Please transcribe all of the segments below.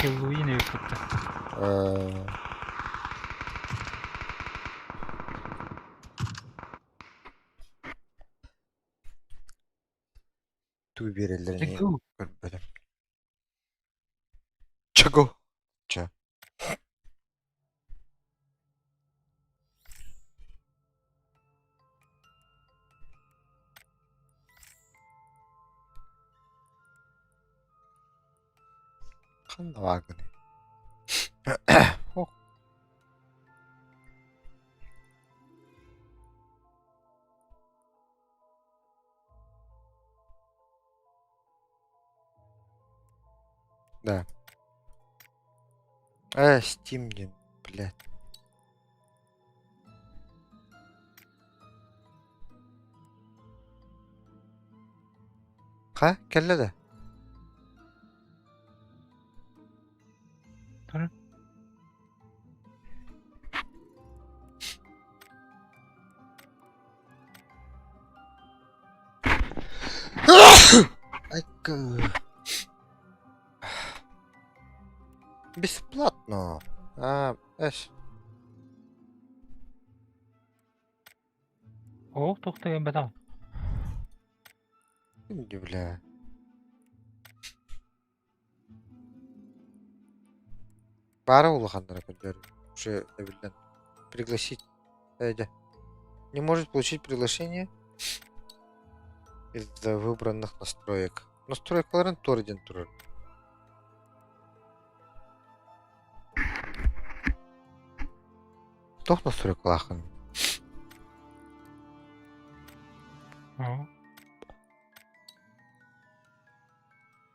Хэллоуин явагддаг. Түй берелеріне Чагу. көрбедім. Чаго. Ча. Қандай вагоны. О. Да. Стимден, блядь. Қа, келледі. Тұр. Айка. Бесплатно. О, тоқтаған бәдам. Инди, бля. Бары улахандыра көндер. Уже әбілден. Пригласить. Эйді. Не может получить приглашение из-за выбранных настроек. Настройкаларын торден тұрыр. Тоқ настройкалақын. О.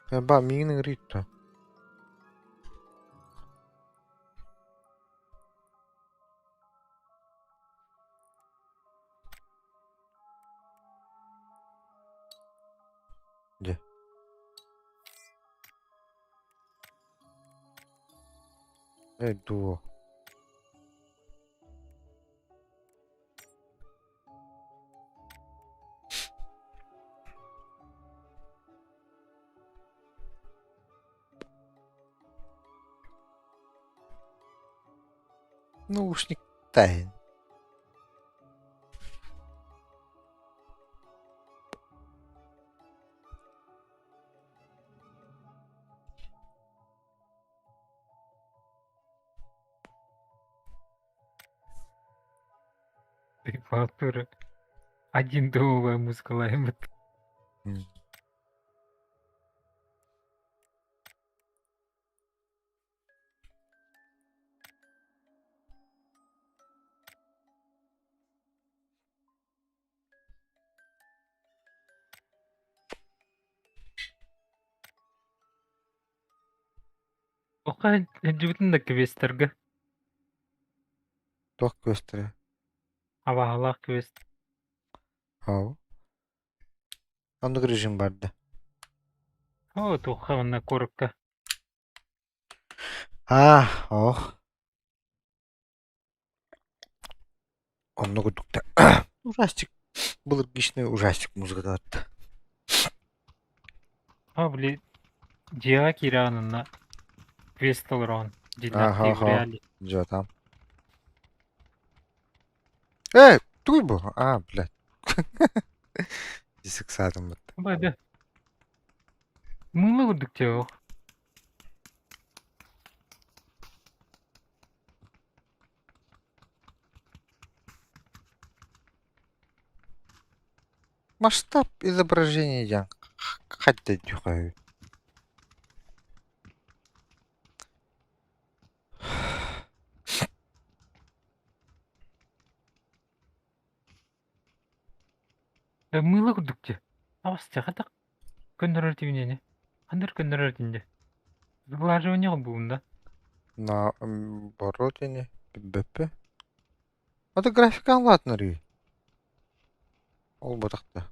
Ба, миңнің ритті. Де. Дуо. Наушник тайн. Ты фактура. Один доллар музыка лаймет. Оқа жүбітін да квестергі. Тоқ көстірі. Абағалақ квест. Ау. Андық режим барды. О, тоққа ғына көріккі. Ох. Онны күдікті. Ужастик. Бұл ұргішіне ужастик музыкада атты. О, блин. Жиға кирағынына квест олар оған. Жинақтай в реале. Жо там. Туй бұл. Блядь. Десік садым бұд. Байды. Мұңлы күдік те оқ. Масштаб изображения ян. Хотя дюхаю. Мұңлы күдік те. Авасты қатақ. Көндірір тивінені. Қандыр көндірір тінде. Сглаживание бұлында. На боротине. Беппе. Это графика анлатныры. Ол бұтақты.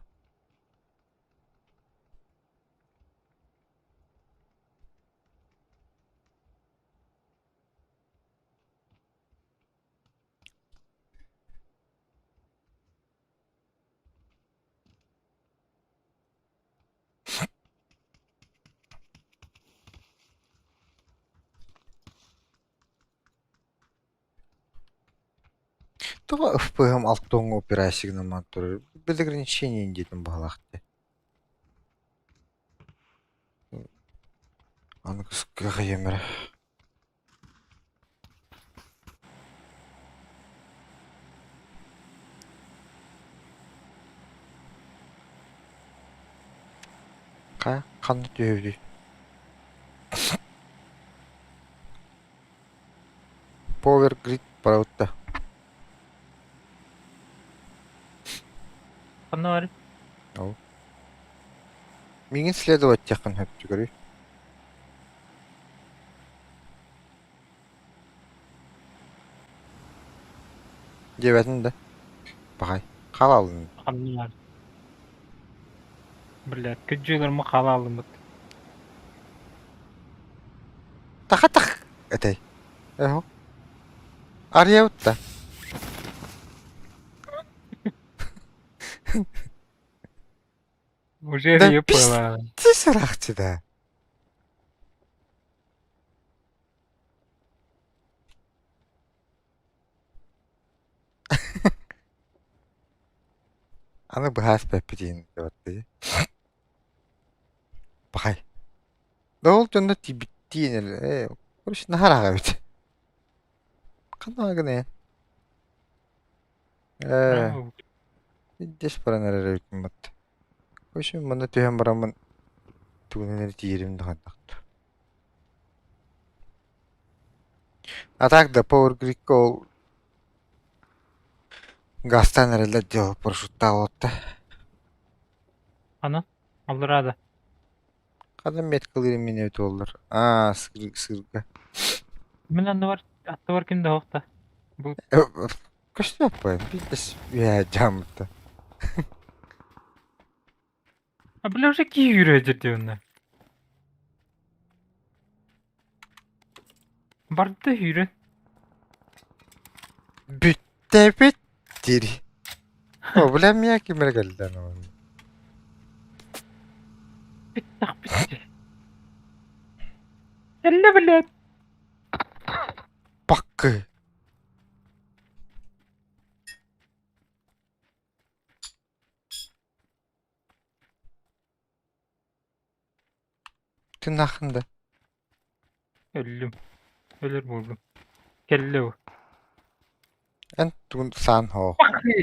Тоға ФПГ алтоң операсигна мантуры. Без ограничения индетин бағалақты. Аны кыскыға емір. Қанды түйеуді. Power Grid параутта. Қаны бар? Ау. Меген следовать тяқын хөпті көрі. Дебәтін да. Бағай. Қалалын. Қаны бар. Блядь, күджелерімі қала алдым бұд. Тақ. Әтей. Эхо. Ария ұтта. Уже Да епала. Ти сырақчы да. Аны бұғас бәппедейін дебатты. Бағай. Да ол жонда тибіттейін әлі. Көріш нахараға біт. Қана ғыне. Браво. Деш баран әрі өкім бат. Көшім мұны түйен барамын. Туғынын тиеримді қандақтыр. А так да Power Grid ол гастан әрілі жол парашютта алатты. Қаны? Алдырады. Қадан меткалыры мен өті олар. Сырға. Мен анда бар, атты бар кімді хоқта. Көшті аппайым. Бидес жамытты. Бля, уже ки үйрі жерде онда. Барды үйрі. Бүтті біттері. О, білем я кемер кәлден оғын. Биттақ битті. Әлі білет. Баққы. Түн ақында. Өлім. Өлір болдым. Келі о. Ән түгін сан хоқ. Бақы!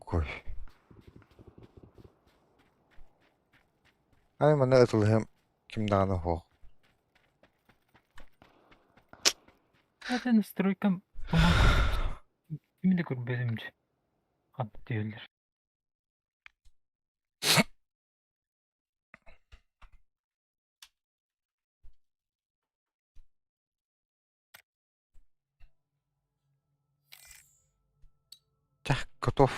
Қой. Ай, мұны ұтылығым кімдағаны хоқ. Zaten стройкам туман көріп. Кімді көрбедімді. Қанды дейілдер. Жақ, готов.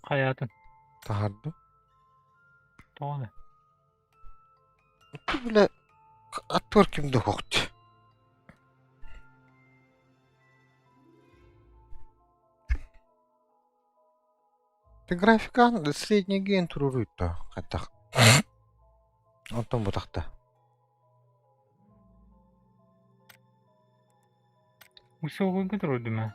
Қаятын. Тағарды. Тоғаны. Ты, бля, attør kimde hoqt. Ты графикан средний ген туруруйт да, каттак. Онтон бутакта. Высокий контроль, думаю.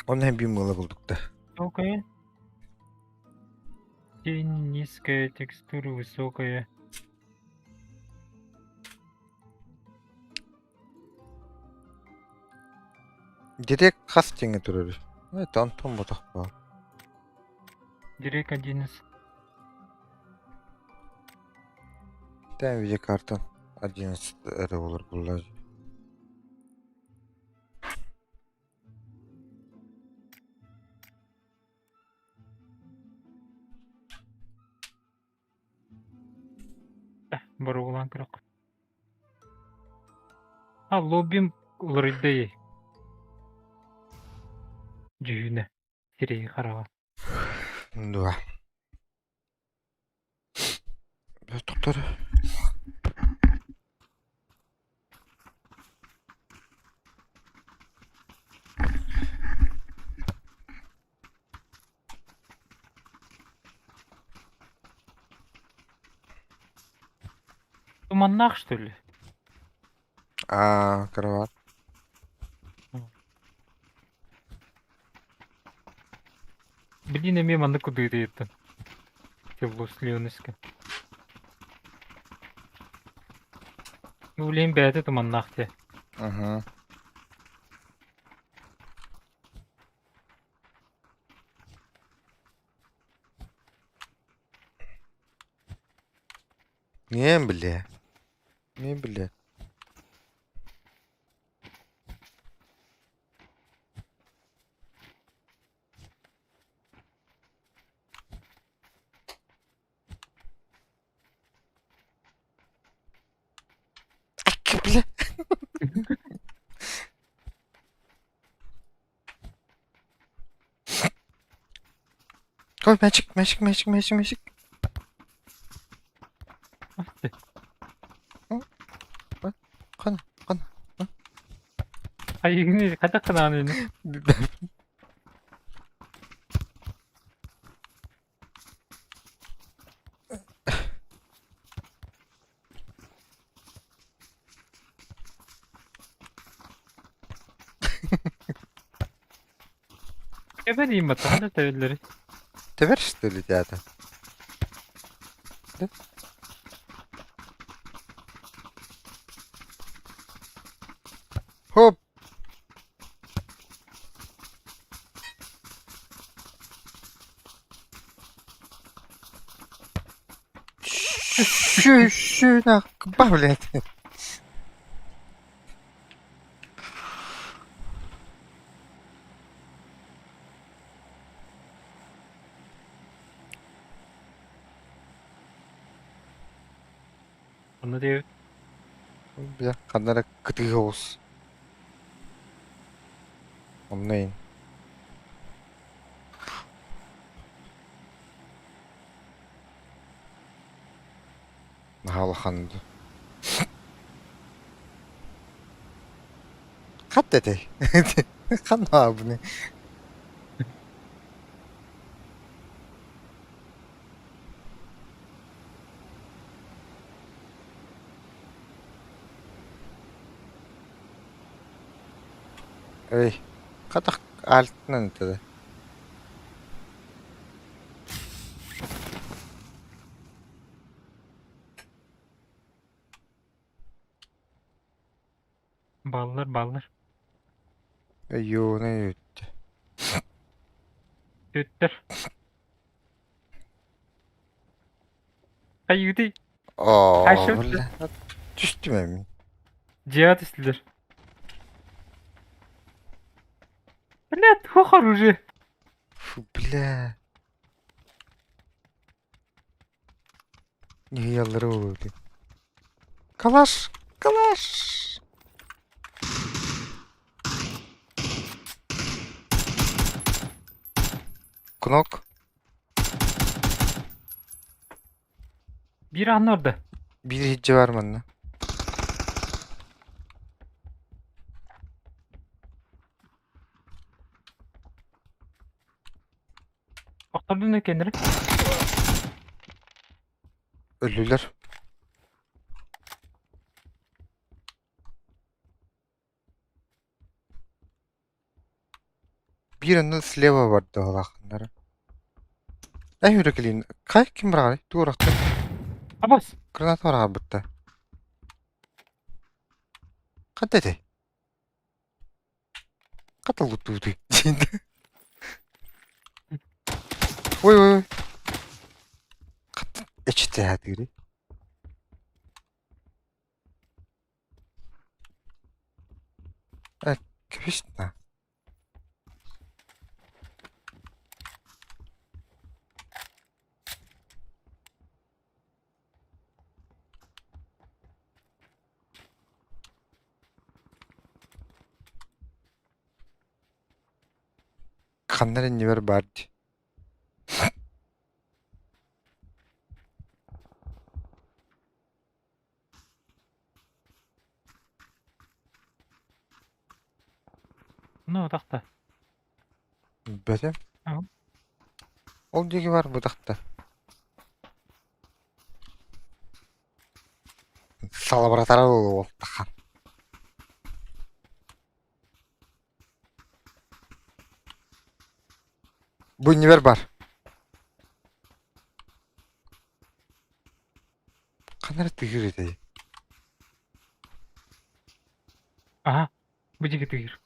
Оны бимылы булдук да. Высокая. Тень, низкая, текстура высокая. Директ хастинге туруру. Это онтон бутак ба. Директ 11. Тән видеокартан 11 әрі болар бұллар. Бар оғылан кірік. А, лоббим лырыйдай. Жүйіні. Сирей қараға. Да. Тоқтар. Туманнақ, что ли? Кроват. Блин, я мимо куды ты это. Тепло слюнеска. Улейн бәді туман нахте. Угу. Не бля. Не бля. Ак, бля. Ой, мячик, мячик, мячик, мячик, мячик. Ахты. Кана, кана. Ay yine kada kananını. Gebereyim bata. Hadi tevilleri. Теперь что ли, ребята? Да? Хоп! Щу, нахуй, блядь. Onu diyor. Бля, қандара кітігі осы. Онлайн. Нағалы қанды. Қат деді. Қанды абыны. Эй, қатақ алтынан өтеді. Ballar. Йо, не өтті. Tüttür. Ay yedi. О, Қайшы бля. Түстім әмін. Cihat istilir. Блядь, хохор уже. Фу, бля. Не ялыры болды. Калаш, калаш. Кнок. Bir an orada. Bir hicce var mı? Aktardın ne kendini? Ölüler. Birinin слева vardı Allah'ınları. Ay yürekliğin. Kay kim var? Dur aktı. Abbas. Granat var abi burada. Kat dedi. Katıl tuttu. Oy. Kat. Eçte hadi giri. Evet. Köpüştün. Kanların niver bardı. Ne o takta? Böyle. Tamam. Ol degi var bu dakta. Salabratara oldu. Bu univer var. Kanara tüyür edeyim. Aha. Bu jigit gir.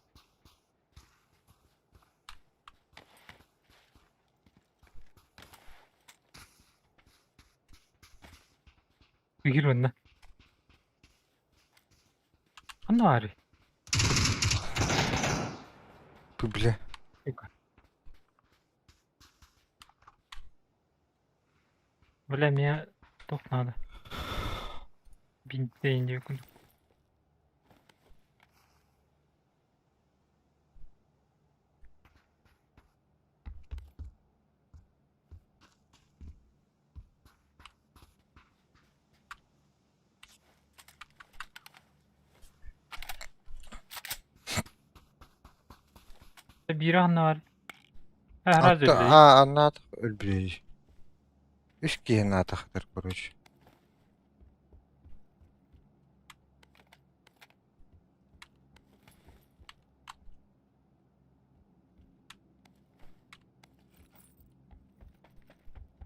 Gir ondan. Anna var. Bu bile. Yok. Bilem ya. Toknadı. Bin deyince yok. Bir anna var. Her Hatta öyle. anladık öldüreyi. Üç giyen ataktır kuruş.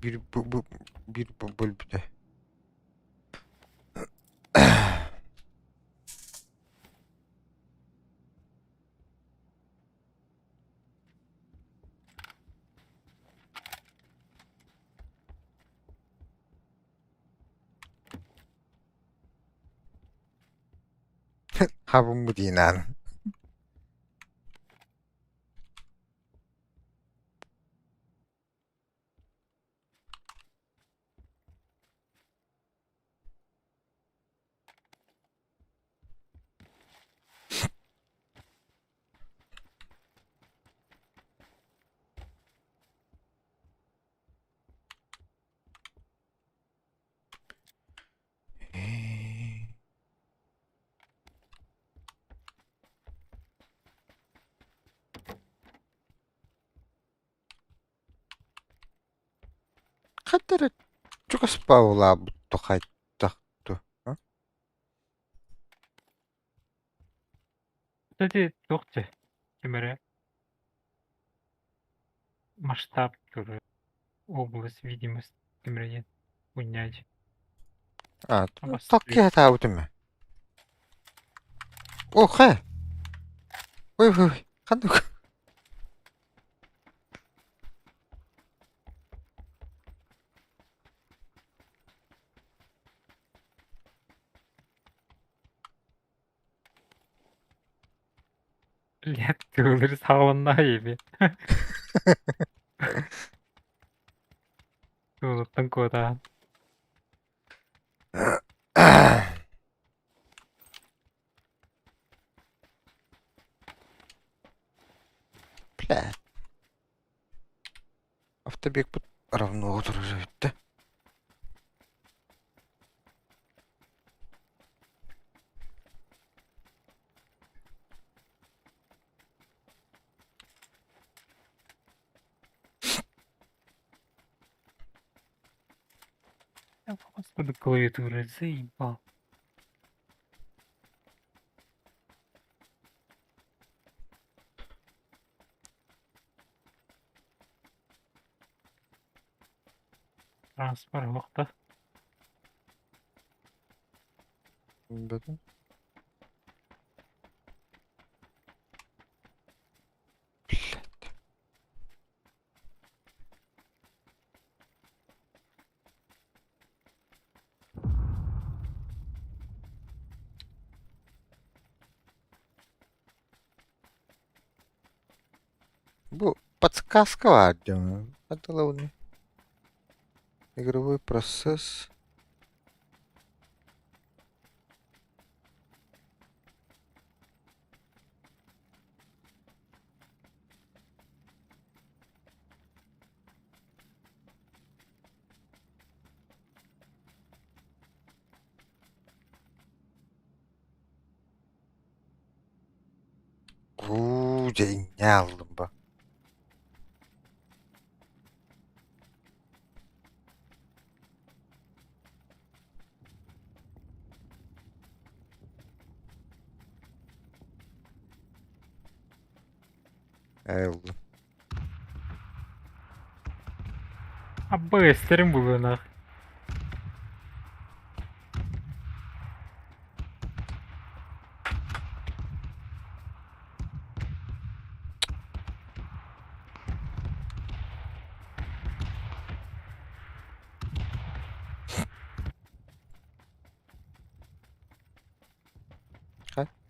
Bir bu bölümde. Ha bu mu diyin an? Kadar çok spawla bu tokay taktı. Ha? Кстати, тохте. Кемере. Масштаб тоже. Область, видимость. Кемере. Унять. Ha, Обострить. Tokyo hata bu mi? Oh he. Oy. Kandık. Лет тığılır sağlığında iyi. Tığılıktan koda. Блядь. Автобег равно отружает. Я господи, клавиатуры заебал. Transfer вақта. Bakın. Bu подсказка var diyor. Hadi la bunu. Игровой процесс. Ne aldım bak. Aldım. Abba gösterim buluğuna.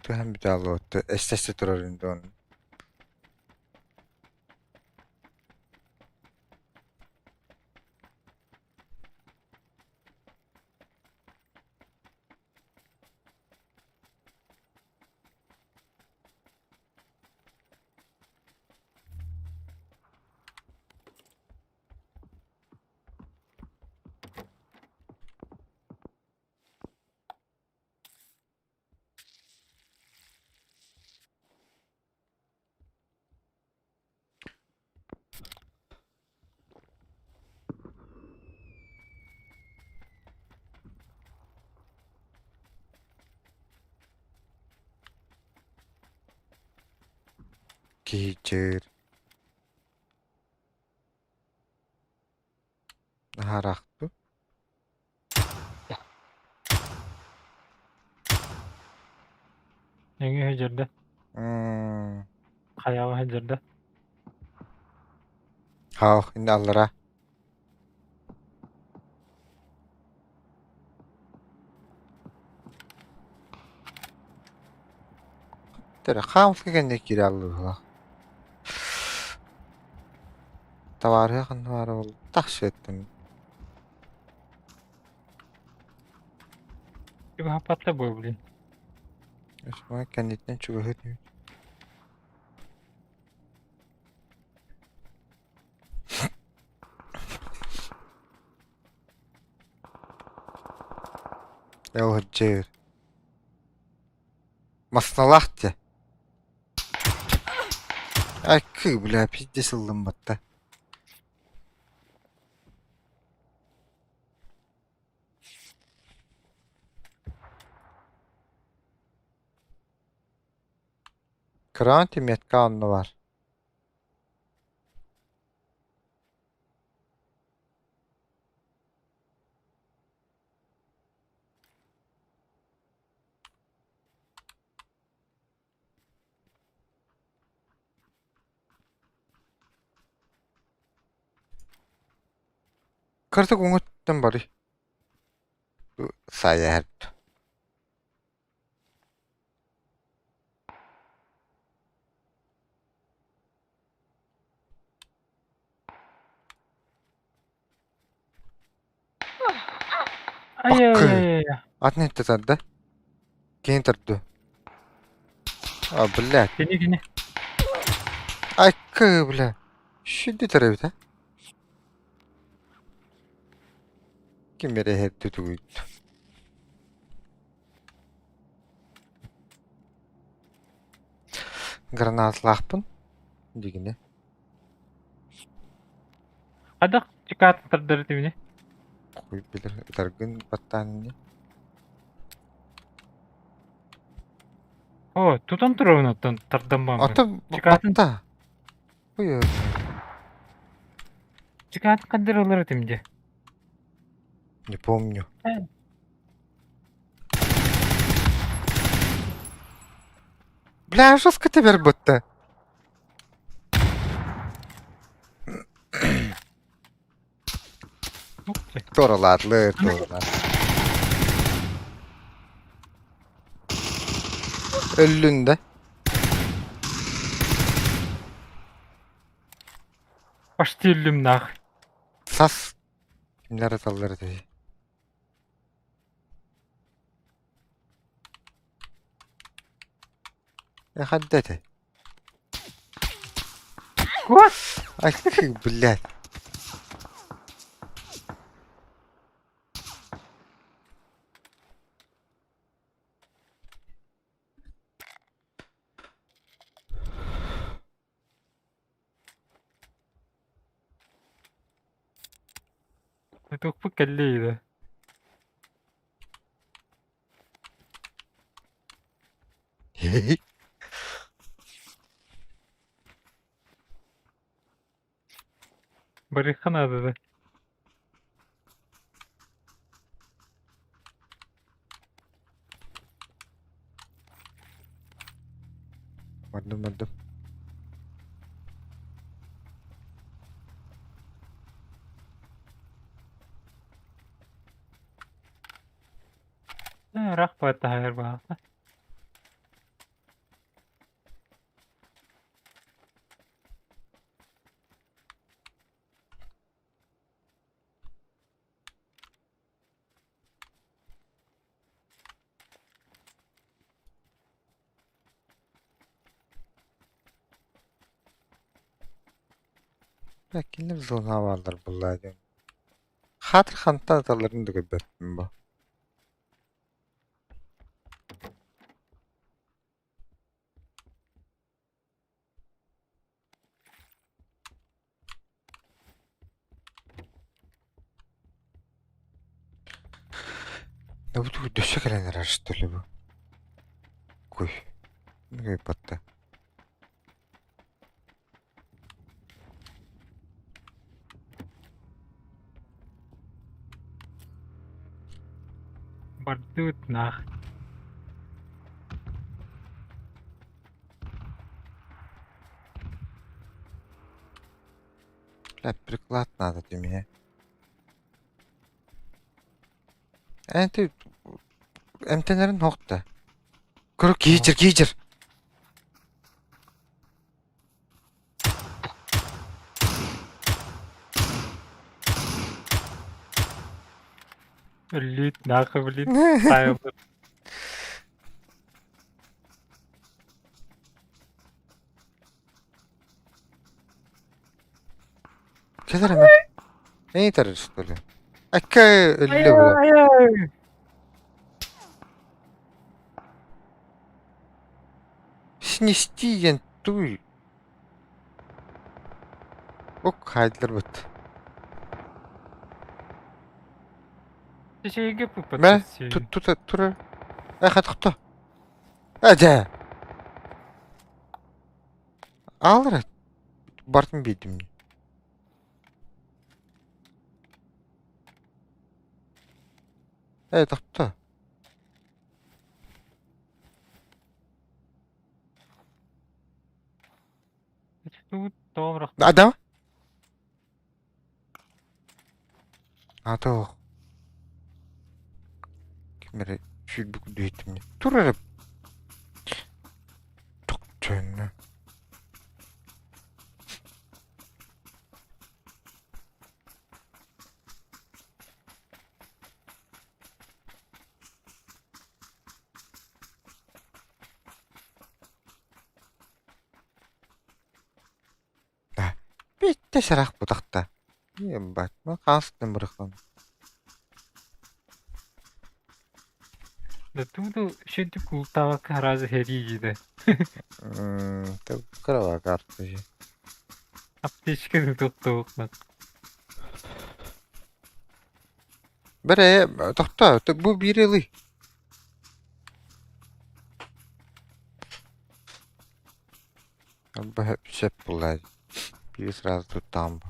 Hem bir daha loot'tu. Estesi durar indi onun. Giyicir. Haraktı. Yenge hecirde. Hmm. Kayağı hecirde. Ha, indi allara. Tere, hamska gende kiri alırlar. Tavarı yakın var oldu. Takşı ettim. Bir kapatla bu bilin. Şuna kendinden çubuğu ediyor. Ya o hıccır. Masnalahtı. Ay kı bile pidde sıldım batta. Kıran timiyet kanunu var. Kırtık unuttum bari. Bu sayar. Ay ay Akı. ay ay. At ne tadı? Keyin turdu. A billah. Dini dini. Ay kı bile. Şimdi tarafta. Kim bere hep tutuyor. Granat lahpın. Digine. Adak çıkart tırdır dibini. Koy bilir. Dargın battaniye. O tutun turunu tırdım bambın. Atı Çıkartın. batta. Buyur. Çıkartın kadir olur timci. Не помню. Бля, жестко теперь будто. Doğrular. Öllünde. Baş değilim nah. Sas. Kimler atalları diye. Ya haddete. What? Ay блядь. Çok bu kelleydi. Barikan adı da. Öldüm. Rahbat hayır bana. Kimdir zona varlar bullahi diyorum. Hatır hanta atalarını da göbettim bu. Ne bu döşek elenler araştırıyor bu. Kuy. Ne gibi battı. Bardut nach. La приклад надо ты меня. Энти эмтенерин хокта. Көрөк кийжир. Lüt nach blüt. Sayılır. Gelir hemen. Neyi terörist öyle? Akka öldü bu da. Hayır. Снести туй. Ok haydiler bıt. Şeyge bu Ben patası. tut. Hadi tuttu. Hadi. Alır. Bartın bildim. Evet tuttu. Тут добре. Adam. Ато. Kimere şu bu düğütüm. Dur hele. Çok çönlü. Da. Bitti şarak bu takta. Yem batma. Kalsın bırakın. Да тут ще ти култава раза херигиде. Так крава карточи. Аптечка да тоқтуқнат. Бere takta. Bu bir yılı. Bu hep şep bunlar. Bir sırada tuttam.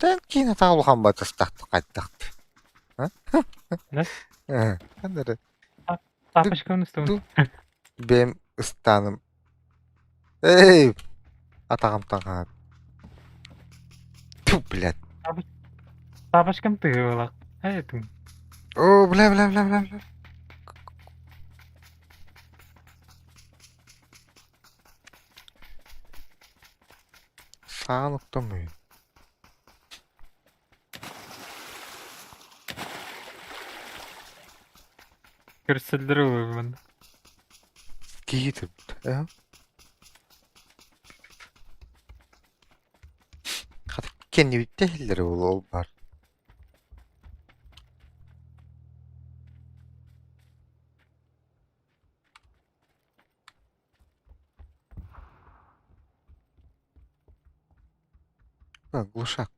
Den kine tavlukan batas taktı kaytaktı. Ne? Kanları. Тапочка üstüne. Du benim ıstanım. Ey! Atağım takan. Tüh bilet. Тапочкам тыгылак. Айтым. Oo bla. Sağlıkta mı? Көрсөлдөрөв мен. Giydir. Ya. Hadi kendi değilleri ol var. Bak gluşak.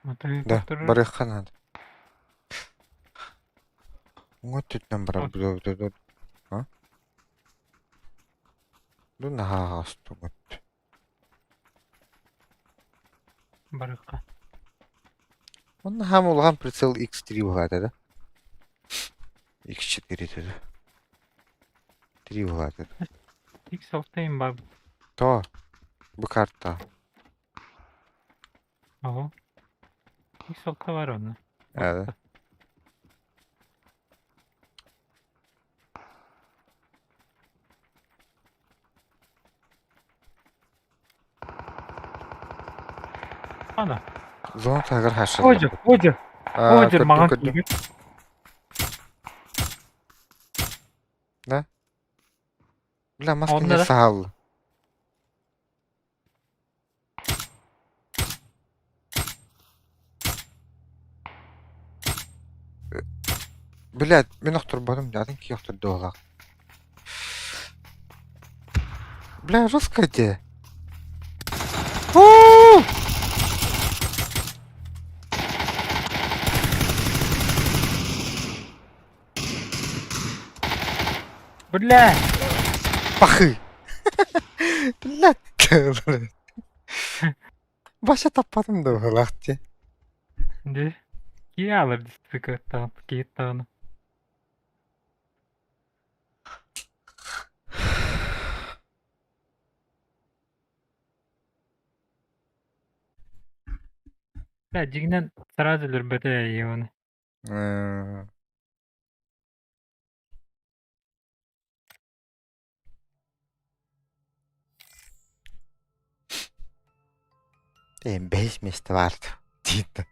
Да, Мотоэлектор барыхан ады. Оңот түтнен бара бүлөбүлөдө. А? Дун хаагасту гот. барыкка. Он хам улган прицел X3 болады да? X4 dedi. 3 болады. X6 бар. То, bu kartta. Ого. X6 бар оны. Evet. Ана. Зон тагыр хашыр. Ojur, ojur. Ojur Көддүм, маған көддүм. келген. Да? Бля, маска Onda не da. сал. Блядь, мен оқтырбадым, дядың ки оқтырды олақ. Бля, жестко де. Бля. Пахы. Блядь. Баша таппадым да олақ де. Де. Ки алыр дистикаттан, киеттаны. Бля, жигинен сразу лүрбөтө его. Em 5 месте vardı. Дейді.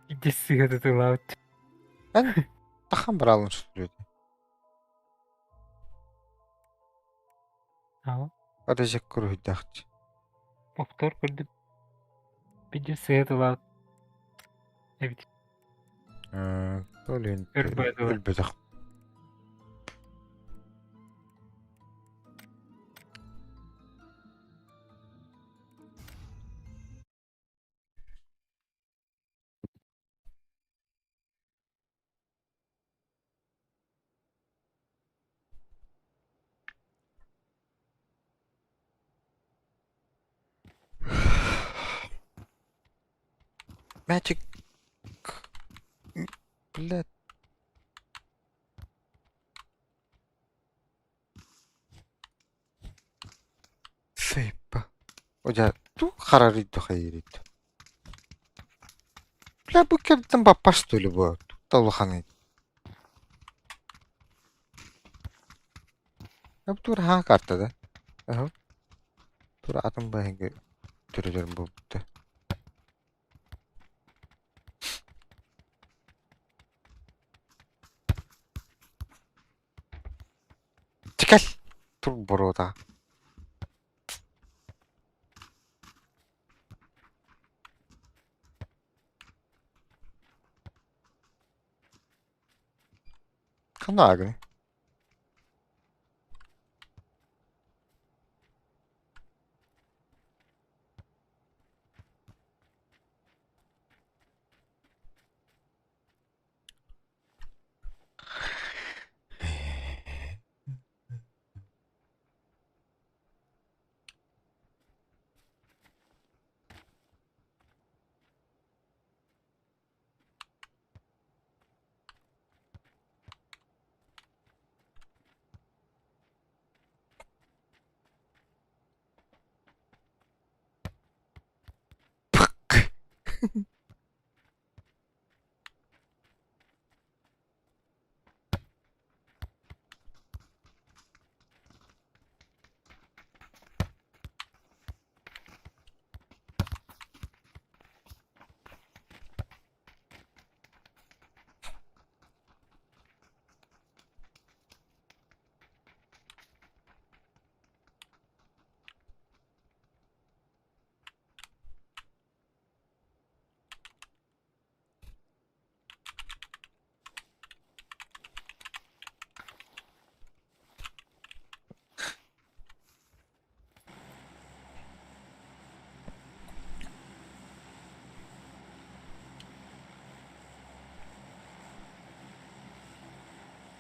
Идессиге тутулабыт. Ben тахан бір алын сүреді. Ага. Ада жек көру үйдіқчі. Повтор көрдүп. Идессиге тутулабыт. Эбит. Өлін Өрбөдү. өлбөдіқ. Magic. Блядь. Сейпа. Оja, ту қарар үйді қайыр үйді. Бля, bu кәптен баппа, что ли, bu? Талухан үйді. Bu tur haa kartta da. Aha. Tur atın bayıngı türüdürüm bu bitti. Çıkal. Tur burada. Kan ağrı.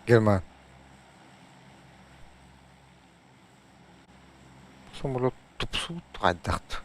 Герман. Самолет тупсу тайдахт.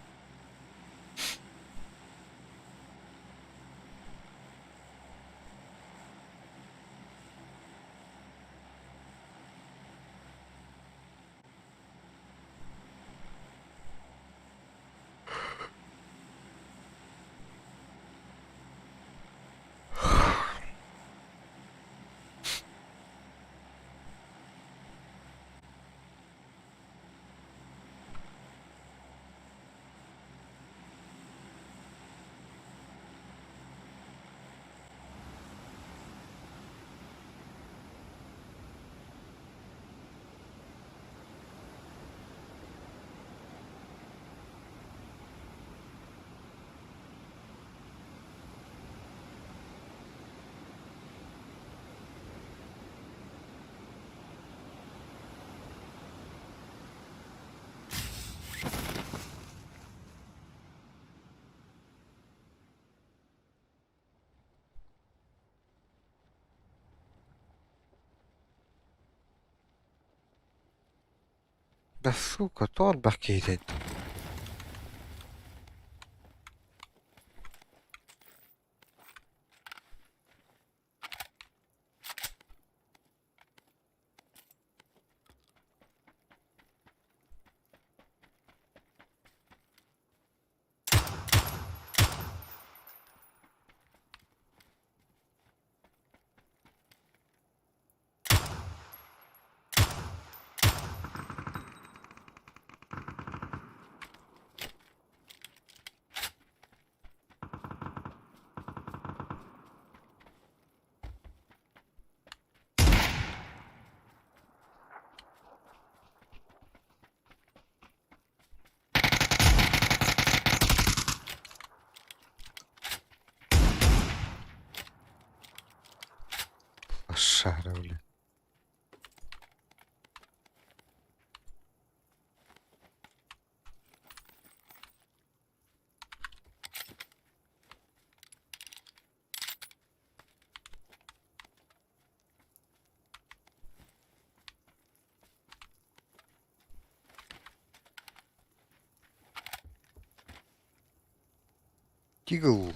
Да сука, тор бакейдед. Лошара, блядь. Тигл.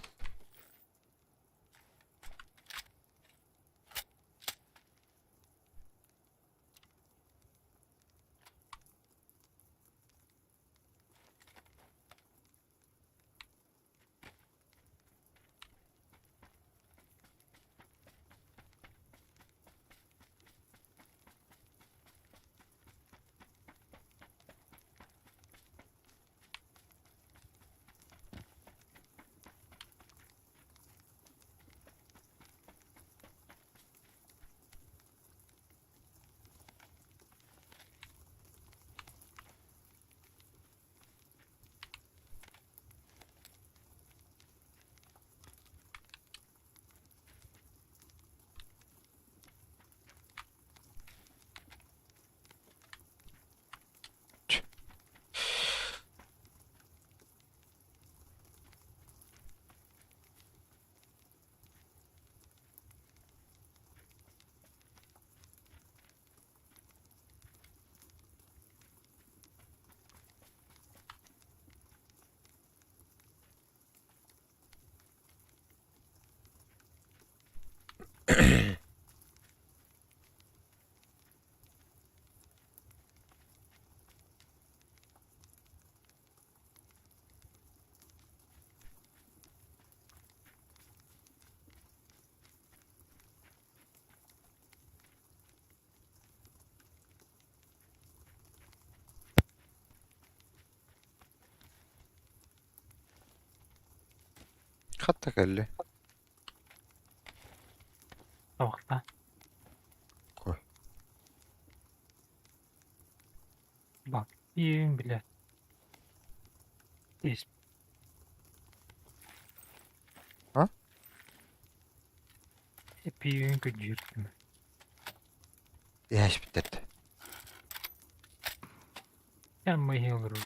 Хатта келли. Тавақта. Кой. Bak. İyiyim bile. Есть. А? Hep iyi gücüm. Яаш битэрд. Я мои olur.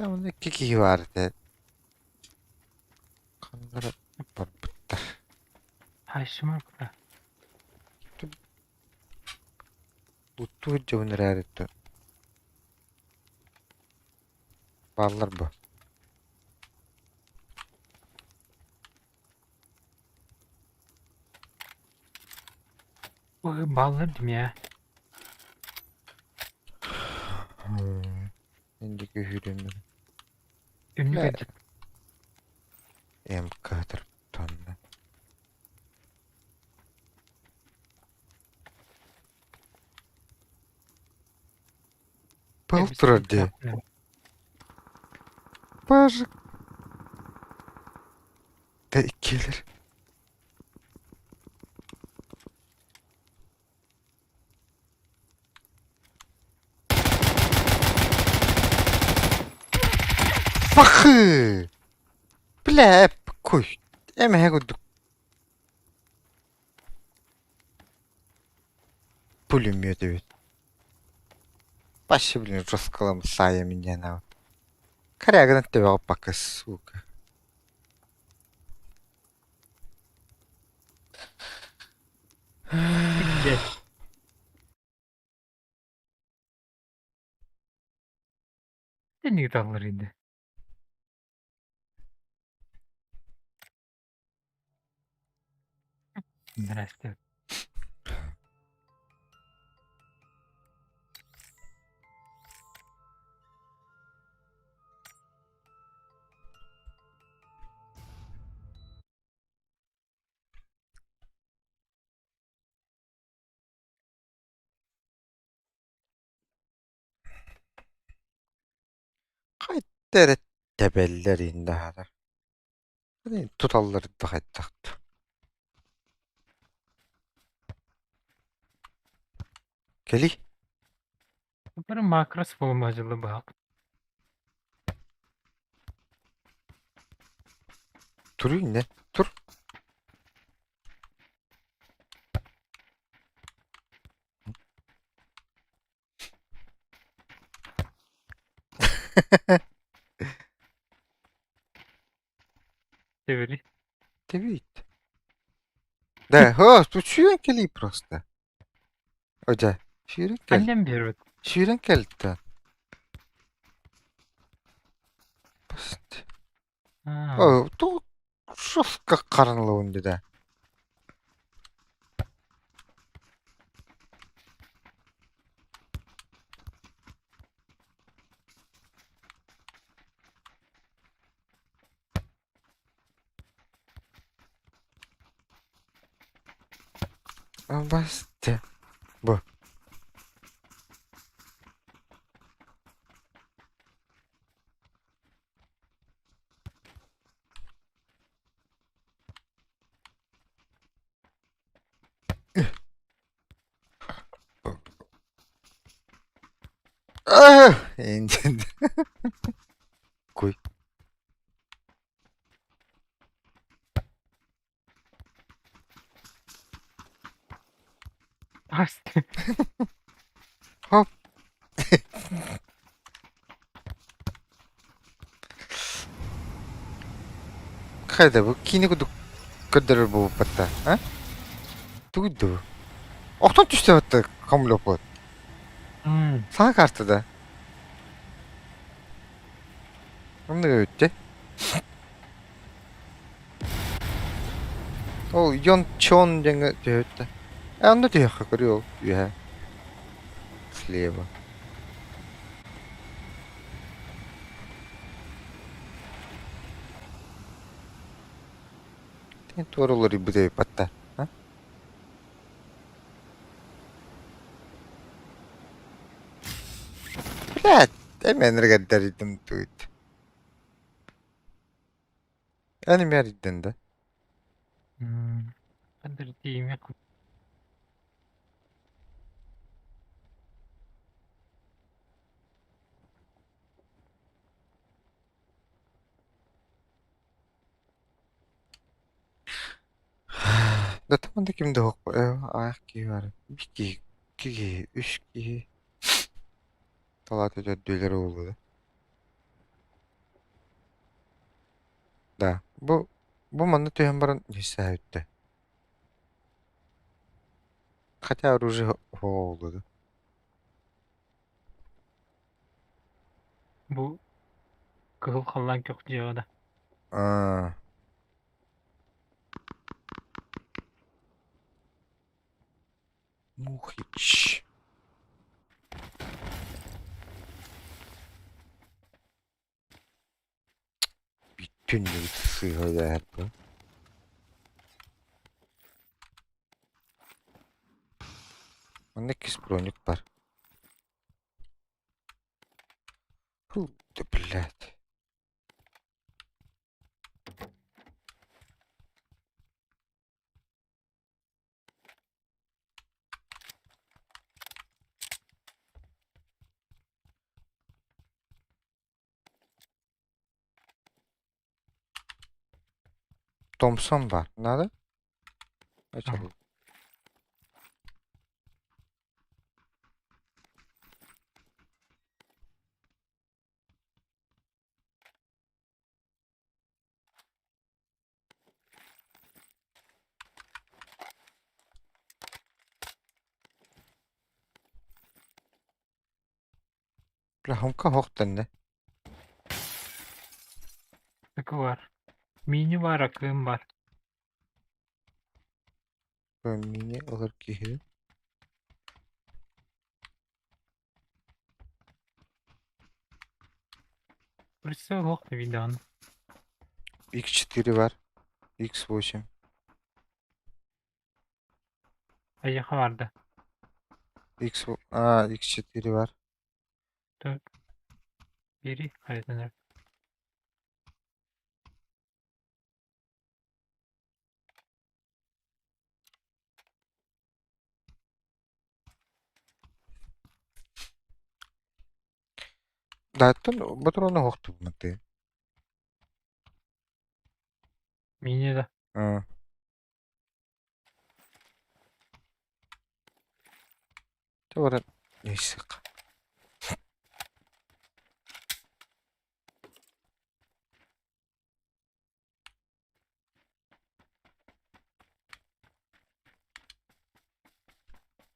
Tamam, iki kişi vardı. Kanlara barbutta. Haşıma burada. Uttu hıcca nerede? Ballar bu. Bu ballardım ya. Şimdi hürümür. Ünlü Ne? gadget. M4 tonne. Elbise Baltırdı. ne? Bazı da gelir. Fakı. Bile hep koy. Emeğe koyduk. Bulunmuyor evet. Başı bilin rızkılamız sayemin yana. Karaya kadar da bir bakış. Suka. Gel. Seni dallarıydı. Üniversite. Kayıtları tebellerinde hada. Hadi tutalları da kayıttaktı. Geli. Bunların makrosu bulmacılı bağlı. Duruyor ne? Dur. Çeviri. Девять. Да, о, тут şirin просто. Hoca, şirin gel. Annem bir evet. Şirin geldi. Basit. Ha. O, tu şofka karanlığında da. Basit. Bu. Ah! İncindi. Koy. Hasta. Hop. Kayda bu. Kini kudu kadar bu patta. Ha? Duydu. Oktan düştü hatta kamlopot. Hmm. Sağ kartıda. Onu da öttü. O yon чон жаңа öttü. Он да тихо говорил. Я. Слева. Tem tuoruları bu da patta. Ha? Блядь, hemen регатаритм тут. Yani meriden de. Hmm. Ben de diyeyim ya. Da tamam da kimde yok. Ayak ki var. Bir ki, iki ki, üç ki. Talat hoca döleri oldu. Bu manda түйен баран несі өтті. Хотя оружие oldu. Bu kızıl kallan çok cihada. Aa. Hiç. Bütün sığıyor da hep bu. Onda kız броник var. Да, блядь. Thompson var. Надо? Açalım. Hamka hoktan ne? Sıkı var. Mini var, aklım var. Ben mini alır ki. Burası yok videonun. X4 var. X8. Ayıkı vardı. X4 var. Dur. Biri haritanır. Zaten patronu hoktu bu madde. Mini de. Ha. Sonra neyse.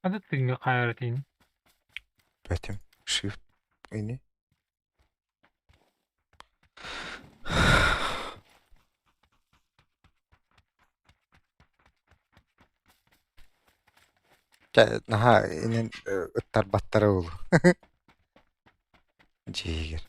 Hadi tıngı kayartayım. Betim. Shift. Ini. Naha inin ıttar battara oğlu. Cihir.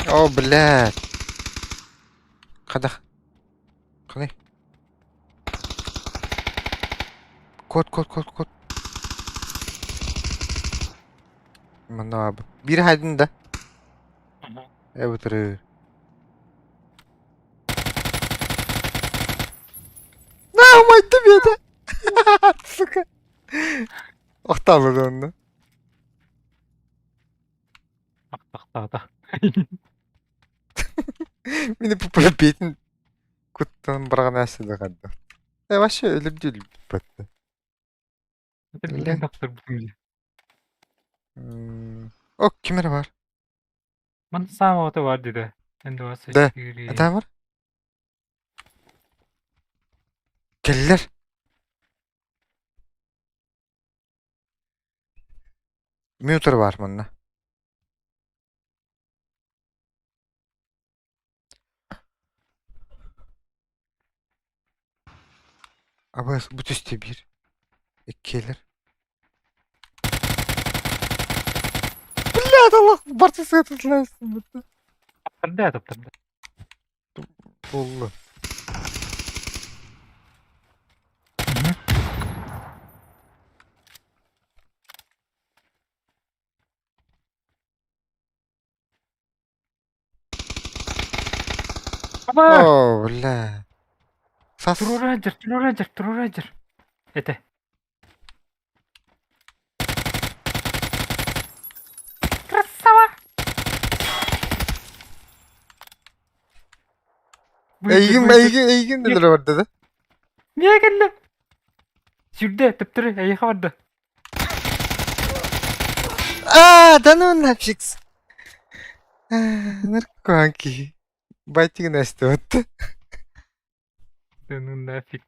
О, блядь. Kada. Kada. Kod. Manda abi. Bir haydin da. Aha. Evet öyle. Ne yapayım ya da? Sıkı. Ahtarladı onu. Tak tak. Beni bu plapetin kuttan bırakan asılı kadar. Yavaş ölür değil. Battı. Hadi Öyle. bilin doktor bu şimdi. O kimere var? Bana sağ oda var dedi. Ben de o De. seçtiği. Adam var. Geller. Muter var bunda. Ama bu üstte bir. İki gelir. Блядь, Allah parçası atılsın. Tabii de tabii. Oldu. Aba! Oo, bля. Sas. True Ranger. Ete. Красава! Eygin neler var dedi. Niye geldim? Şurada tıptırı ayağı vardı. Дану нафиг. Наркоанки. Байтиг näste võtta. Dönün nafik.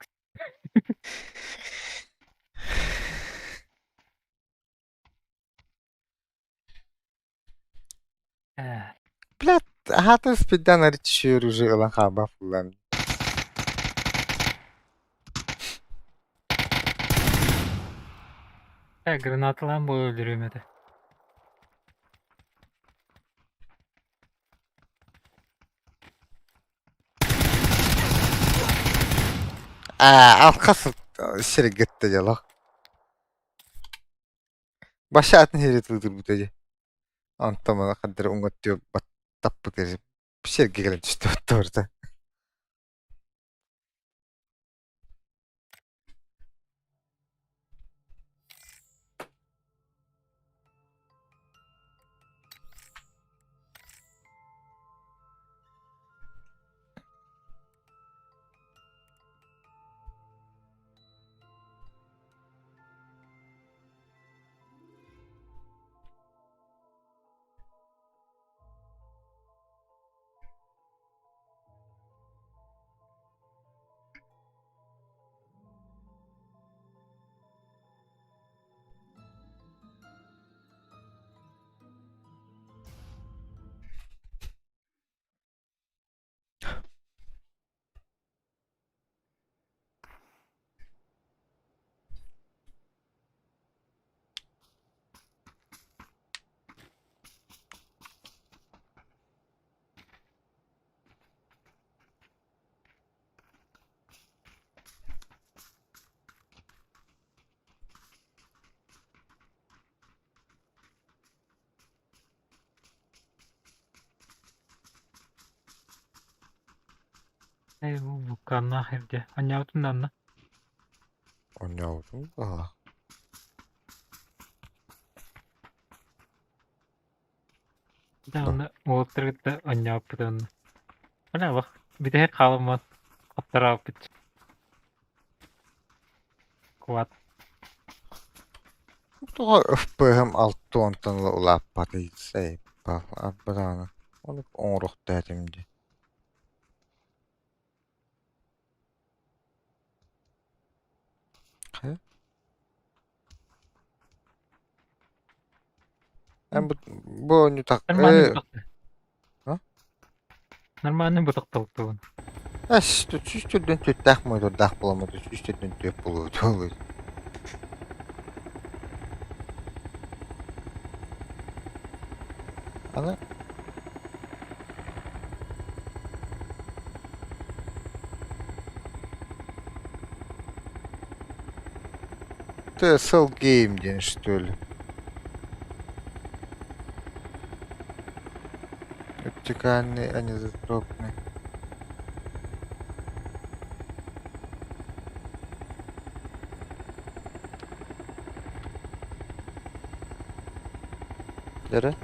Блядь, хатан спидан арчишир уже ылан хаба фулан. Granatlan bu öldüremedi. Alkasın şirkette yalak. Başa atın heri tutur bu tece. Antamana kadar ungat diyor bat tapı tece. Şirke gelen düştü orada. Bu kanlı ahirde. Anne altından da. O ne oldu? Aa. Bir de onu Walter'da anne yaptığını. Bana bak. Bir de kalın var. Atlar apıt. Kuat. Tuo FPM alttu on tanılı ulappa değil se. Abbalana. Onu onruh tätimdi. He? Bu oyunu tak. Nормальный бутак. Ha? Нормальный бутак толктуğun. Işte üstünden tüttah mıydı? Dah bulamadı. Üstünden tüp buluyordu. Ana. Tessel Game день, что ли? Вертикальный, а не затропный. Lere?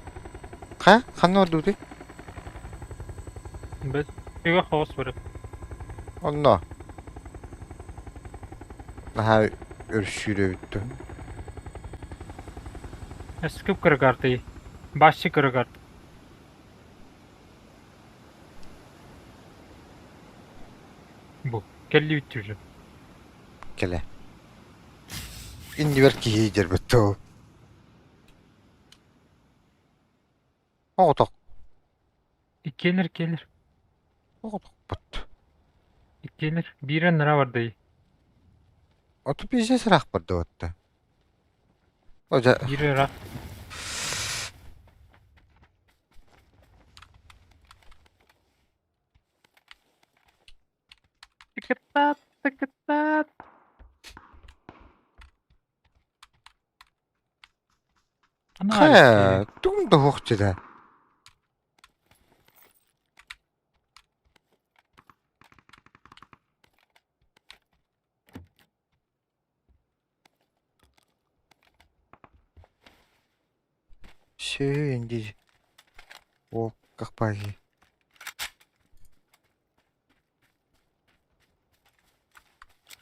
Ha? Kan oldu di? Biz bir havas var. Onunla. Daha örüşüyle bitti. Skip kırıkartı. Başçı kırıkart. Bu. Kelli bitirici. Kele. İndi ver ki hicer bitti o. Oğdak. Gelir. Oğdak bitti. Gelir. Bir nara var dayı. Otu bir şey sırak bitti otta. Oca. Bir ra. Tıkıtat. Ana Kaya. Tum da hoşçada. инди. О, какпаги.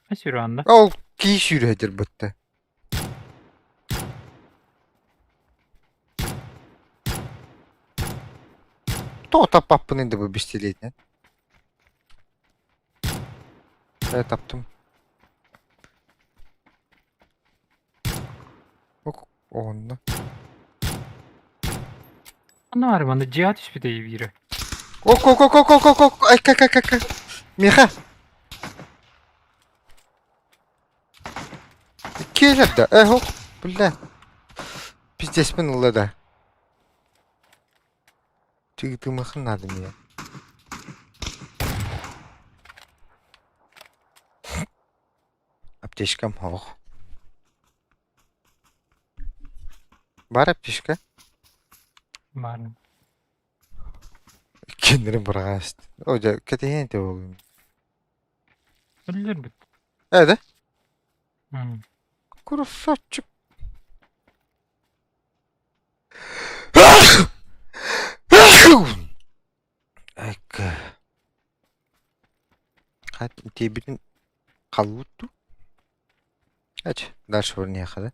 Ne sürüyor anda? Ол кийиш үйрөдүр бутта. То таппаппын энди бу бештелейтин. Таптым. Ок, онда. Ne var bende? Cihat hiçbir değil biri. Ок. Ай. Меха. Келерді. Ох, бля. Пиздеспен улада. Тыгытымахын надо мне. Аптечкам ох. Бар аптечка? Var mı? Kendini bırakastı. Hoca kötüyen de oğlum. Ölür bit. Evet. Hmm. Красавчик. Айка. Хат тебеден қалуытты. Ач, дальше бір не қады.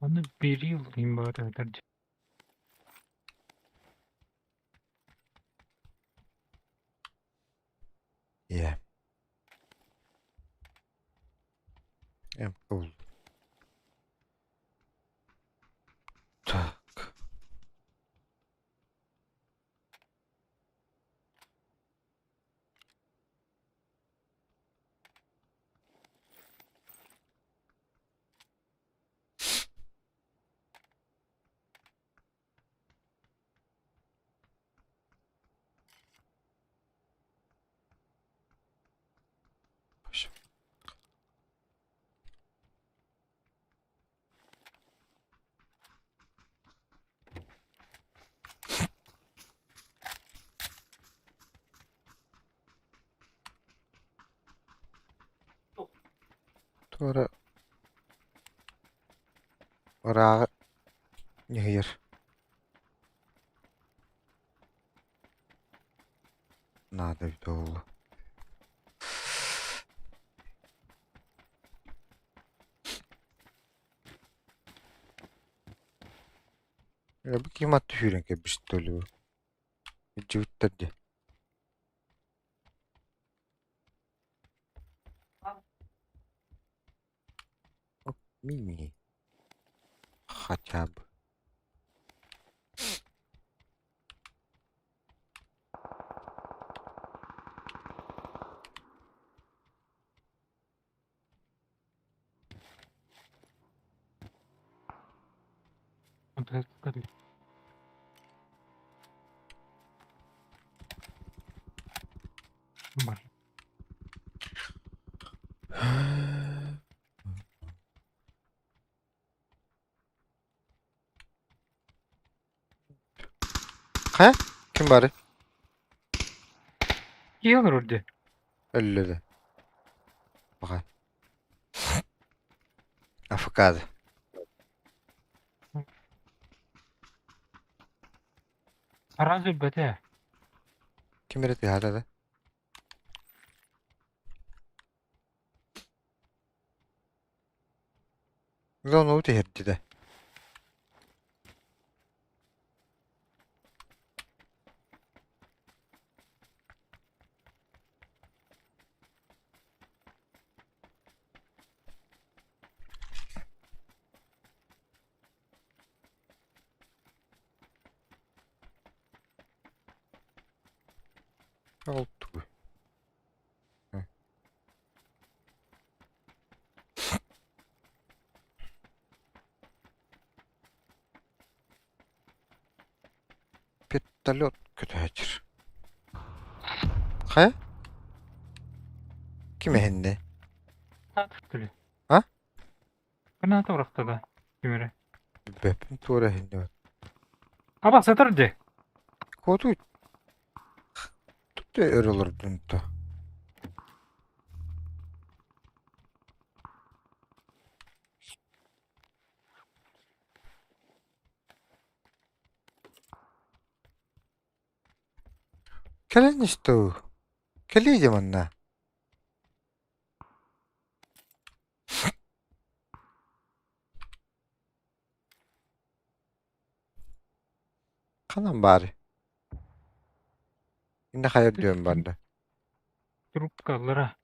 Onu bir yıllayayım bari öyle. Yeah. Cool. Так. Sonra orağı nehir. Надо bir oldu. Ya bir kim attı hürenke bir şey oluyor. Cıvıttadı. Mini. Хотя бы. Var. Ha? Kim bari? İyi olur orada. Öldü. Bakın. Afakadı. Arazi bete. Kim öğretti hadi hadi. Ne onu tehirdi de. Oldu. Hı. Вертолет kötücür. He? Kime hindi? Ha tutuluyor. Ha? Kena torakta da. Kimire. Bepin tuğra hindi. Aba satırcı. Kodu tuttu ör olur bunta. Kelen işte o. Keliydi manna. Kanan bari. Yine hayal diyorum ben de. Durup kalır ha.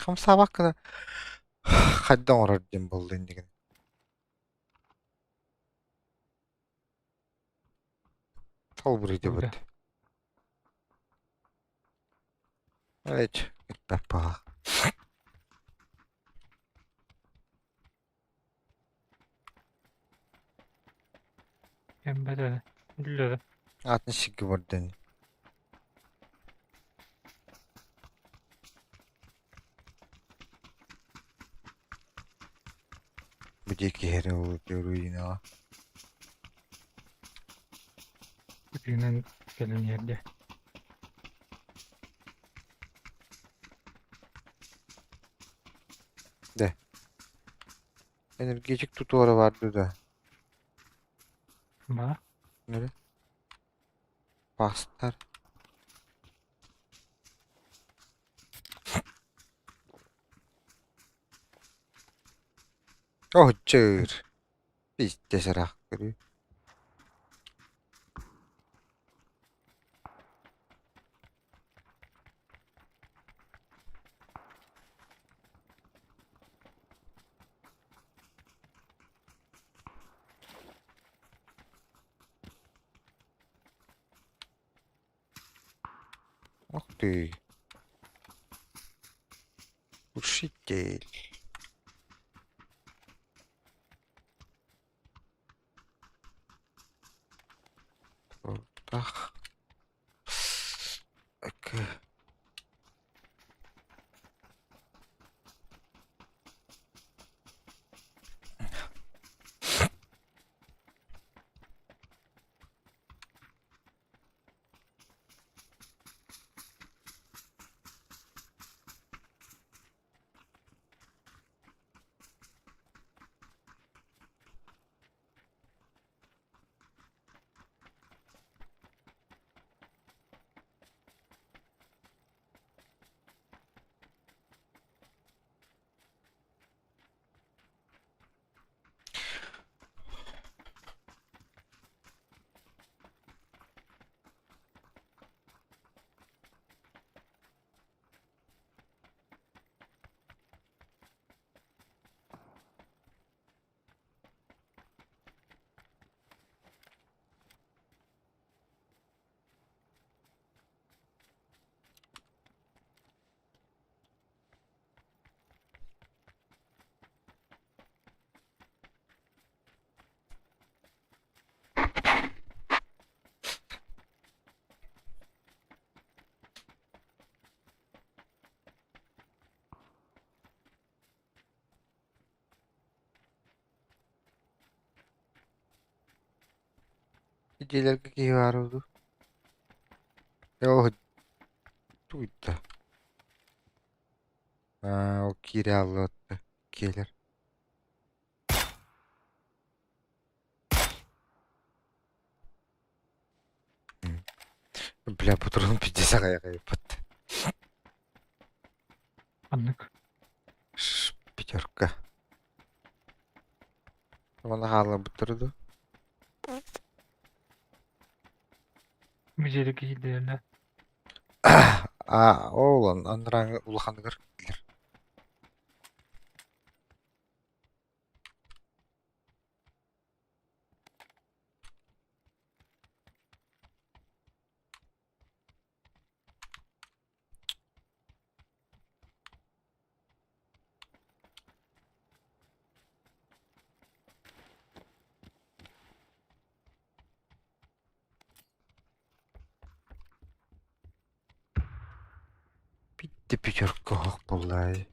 Kamsa bakkına. Haddan orar diyeyim buldu indi. Tal buraydı bu. Burada. Evet. Git bak. Ben bedeli. Biliyordum. 62 buradan. Bu ceki here oluyor yine. Birinden gelen yerde. De. Enerjik tutu vardı da. Ama Nere? Bastır. Oh çığır. Biz de sıra görüyor. Oh değil. Bu şey değil. Burada. Okey. Geceler ki var oldu. Oh duydu. Ha o kiralıktı. Gelir. Bля, bu durum bir ceza kaya kayıp. Anlık. Пятерка. Bana hala bitirdi. Becerik iyi değerler. Oğlan andıran ulakanı kırıklar. Bitti pятерка hak vallahi.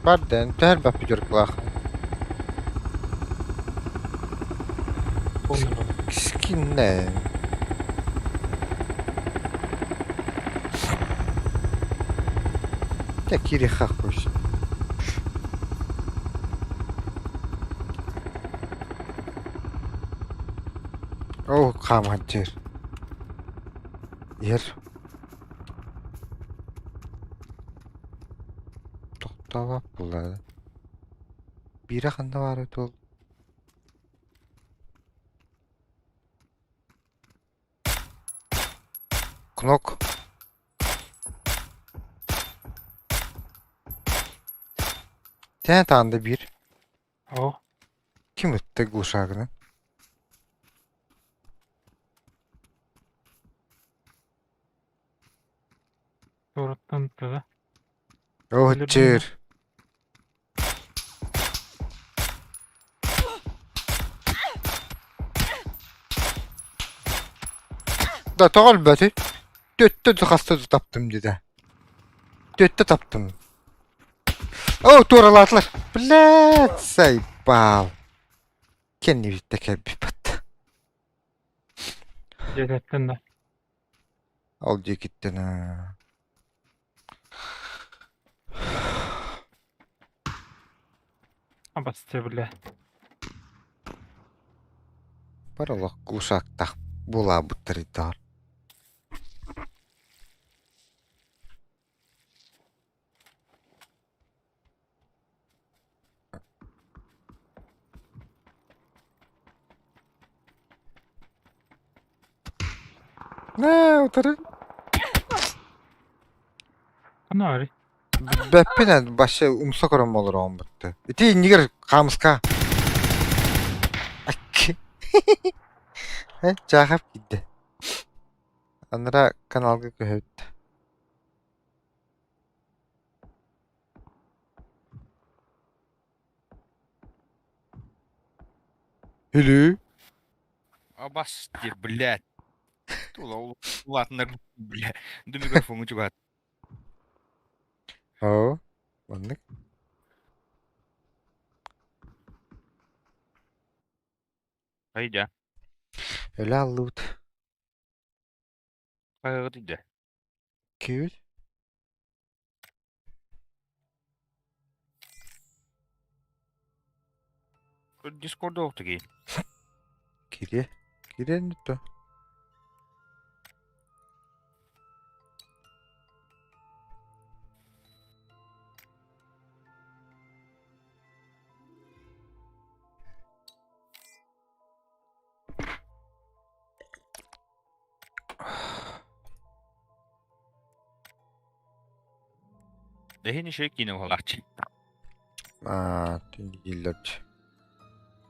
Barden her bak pятерка. Sonunda. Kiskinden. Tek yeri hakmış. Oh kamacır. Yer. Toktava bular. Biri kanda var et ol. Knok. Tane tane bir. Oh. Kim öttü kuşağını? Doğrulttan da. Oh Öldürdün mü? çır. Da tağal bötü. Dötte hasta taptım dedi. Dötte taptım. Oh toralatlar. Блядь, saypal. Kendi bir teker bir pat. Cezaetten de. Al gittin ha. Abastı bile. Paralık kuşakta. Bula bu tridar. Ne otarı? Ne var? Beppine başa umsak oran olur on bitti. İti nigir kamuska. Akki. He, cahap gitti. Anlara kanalga köhöt. Hello. Абастир, блядь. Ладно, блядь. До микрофона чувак. Oo. Anlık. Haydi. Öyle allut. Haydi. Kül. Discord'da oldu ki. Kiri. Kiri ne to? Dehin şey yine olakçı. Tindi gillat.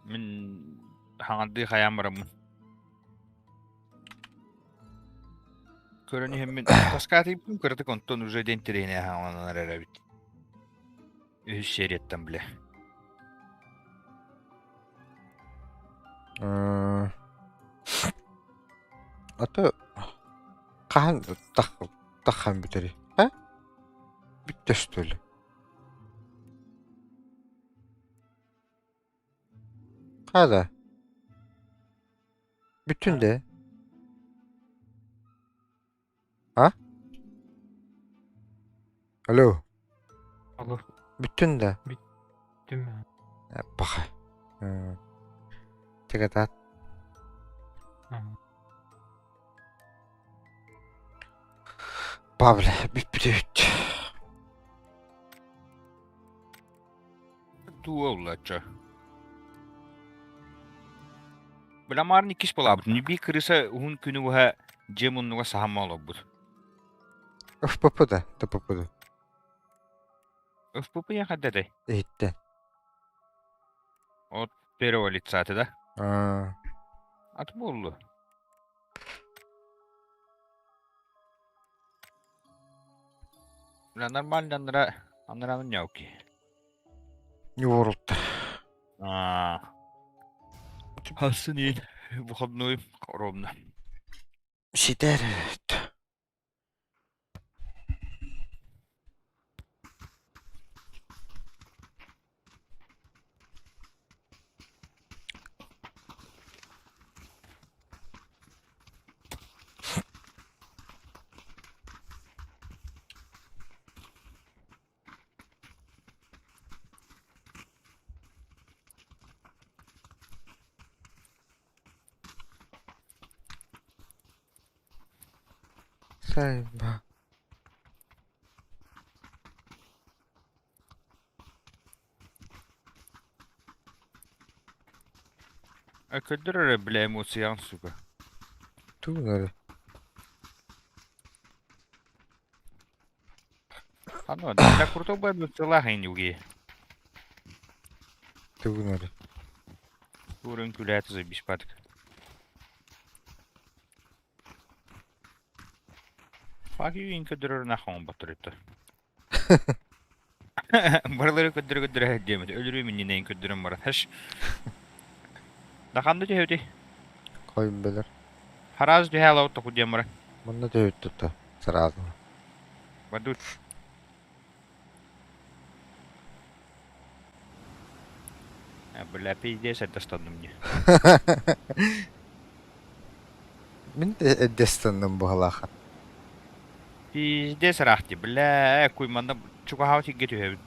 Min hangi hayam var mı? Körünü hem min taskatı yapayım kırıtı kontun üzerinde entereyine hangiler arabit. Üç şeriyetten bile. Ata kahan takhan biteri. Ha? Bitti öyle. Kada. Bütün de. Ha? Alo. Olur. Bütün de. Değil mi? Bakay. Tek at. Tamam. Bable. Büt. Tuo ollacha. Bila marın ikiş bolabut. Bir kırısa hun günü uha cemunluğa sahamma olabut. Öf papa da. Da papa da. Öf bu ya kadar de. Eğitten. O peri valit saati da. At bollu. Bila normal anlaranın yok ki. Yoğruldu. Hasın iyi. Bu kadın koromna. Sider. Sayma. Öküldürür bile emosiyon suga. Tuğları. Ano, dala kurto ba mutlahin yugi. Tuğları. Kurun külayatı zayıf patık. Faki yuyun ködürür nahon batırıttı. Buraları ködürür hediyemedi. Ölürüm yine ködürüm var. Haş. Dakandı cehudi. Koyun beler. Haraz dihala otta kudiyem var. Bunda da öğüttü da. Sırada. Badut. Böyle pizdiye settestandım diye. Ben de destandım bu halaka. Pizdiye serahtı. Böyle kuymanda çok havati getiriyor.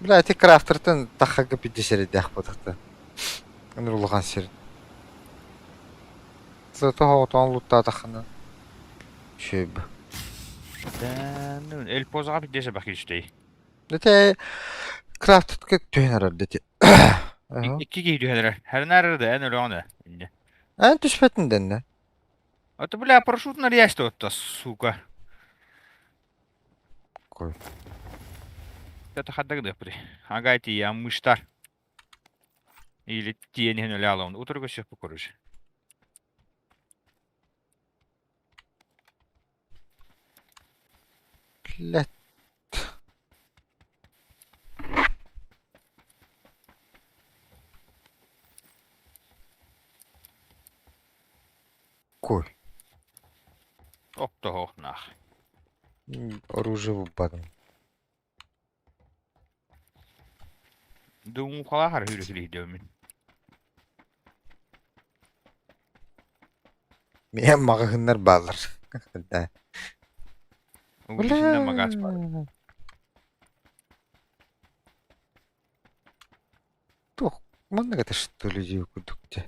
Bля, ти крафтертан тахага бидешери дях бодахта. Нурлуган сер. Зато хаватан лутта тахана. Шөб. El poza pizdiye bakı işte. Дете крафтертка төнерер дете. Aha. İki gidiyor her nerede en öyle ona. Эн түшпәтенден не? Это, бля, парашютная рясь вот-то, сука. Кой. Это хаддагды, при. Агайти я мыштар. Или тени не ляла он. Утрого все покорыш. Лет. Кой. Оп то ох нах. Оружие в бадам. Думаю, халахар хюрихли дёмин. Мен магагыннар балар. Да. Угишинна магас бар. Тух, маннага да что ли кудукте.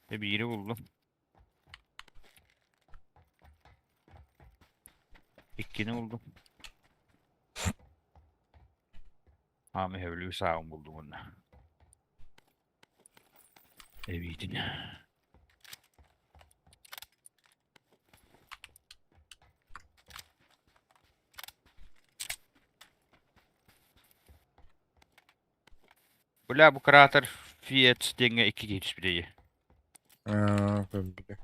Biri buldum. İkini buldum. Hami hevlü sağım buldum onu. Eviydin. Bula bu krater Fiat denge iki geçiş bireyi. Ben bile.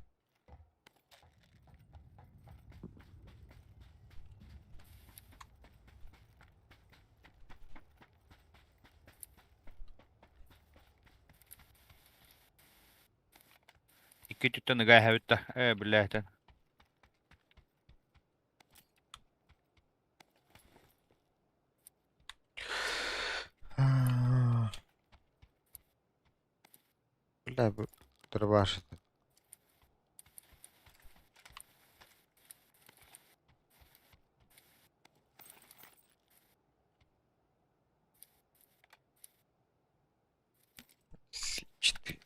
İki tütten de gay hevutta. Bilahten. Бля, bu дробаш. Сичти.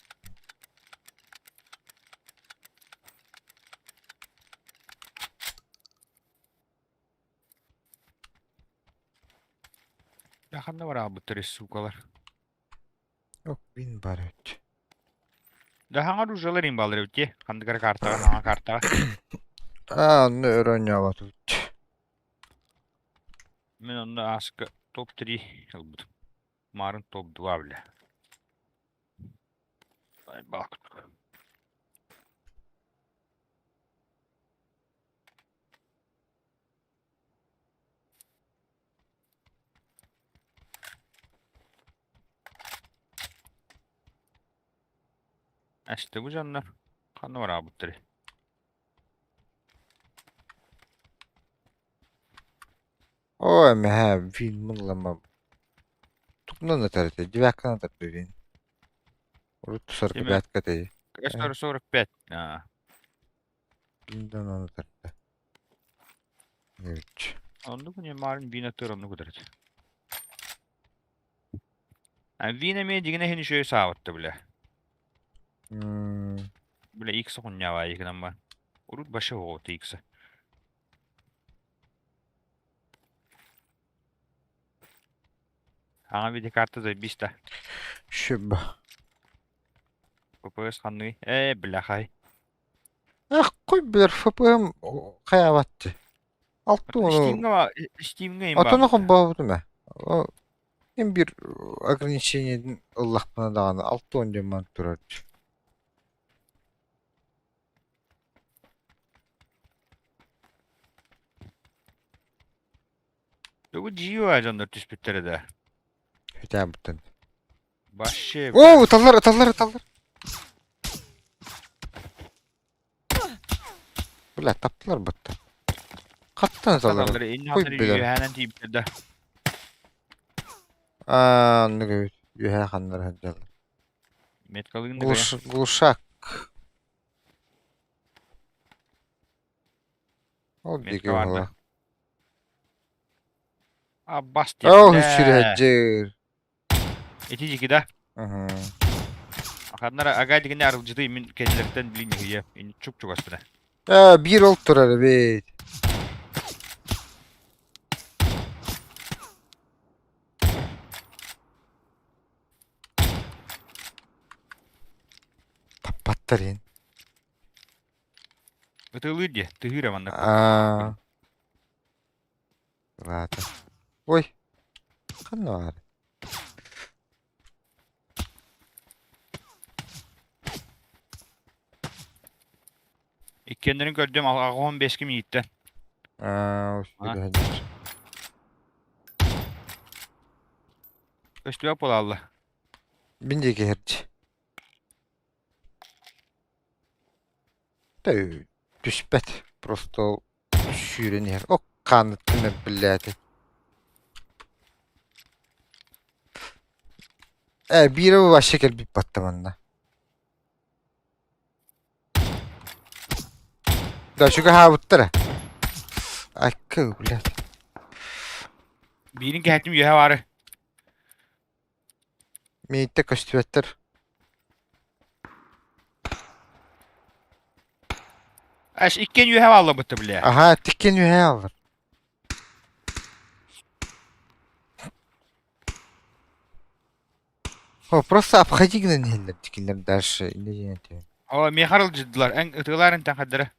Yakında var abi bu tür sukalar. Yok bin бар öt. Daha hangi rujalar imbaları ötü? Kandıkara kartaga, hanga kartaga. Onu öğreniyor öt. Men onda askı top 3 yılbıdım. Marın top 2 bile. Ay bak. İşte bu canlar. Kanı var abi bu tür. Ой, мя, вин мылама. Тупно на тарте, девяка на тарте вин. Урут 45 катей. Kaçlar 45. Ha. Виндан на тарте. Evet. Onda bu ne marın vina tır onu kadar. Yani vina me digine henüz şöyle sağlattı bile. Hmm, Bile ilk sakın ya var yıkıdan var. Urut başı oldu ilkse. Hanga bir de kartı da bista. şübbe. Popöz kanlı. Bile hay. Ah, koy bir fıpığım kayavattı. Altı onu, Steam'e var. Steam'e in atını bak. kompavdu me. O, hem bir ограничениеден Allah bana dağını. Altı on man durar. Bu Gio ajan 400 bitleri de. Hüda bütün. Başı. Oo, atallar. Bula taptılar battı. Kattan atallar. Katalları in Koy hanları bilir. yühenen tibirde. Aa, ne gibi? Yühe kanlar hadi. Met kalın da be. Gluşak. O Metka digi vardı. valla. Abbas Oh, diye. hüsürü hecir. Eti jiki Hı hı. Akadlara agay digine arılcıda imin kendilerden bilin ya. İn çok aslında. Ya bir ol turar be. Pattarın. Ötülü diye. Tıhır amanla. Aa. Zaten. Oy. Kan var. İkkenlerin gördüğüm 15 kim yiğitten. Aa, hüsürü hecir. Köştü yap ola Allah. Bin digi herci. Да, түспәт. Просто шүйренер. О, каныттыны біләді. Бiri bu başa gel bir battamanına. Da şu ha butlara. Ay kı bilәді. Birin gehtim yühe varı. Meyitте köstübetler. Aş ikken yühe valla bıttı bile. Aha, tikken yühe alır. О, просто обходи гнанелер тикенлер дальше. Не дегенде. O meharılcıdılar. En ıtıların tankadları.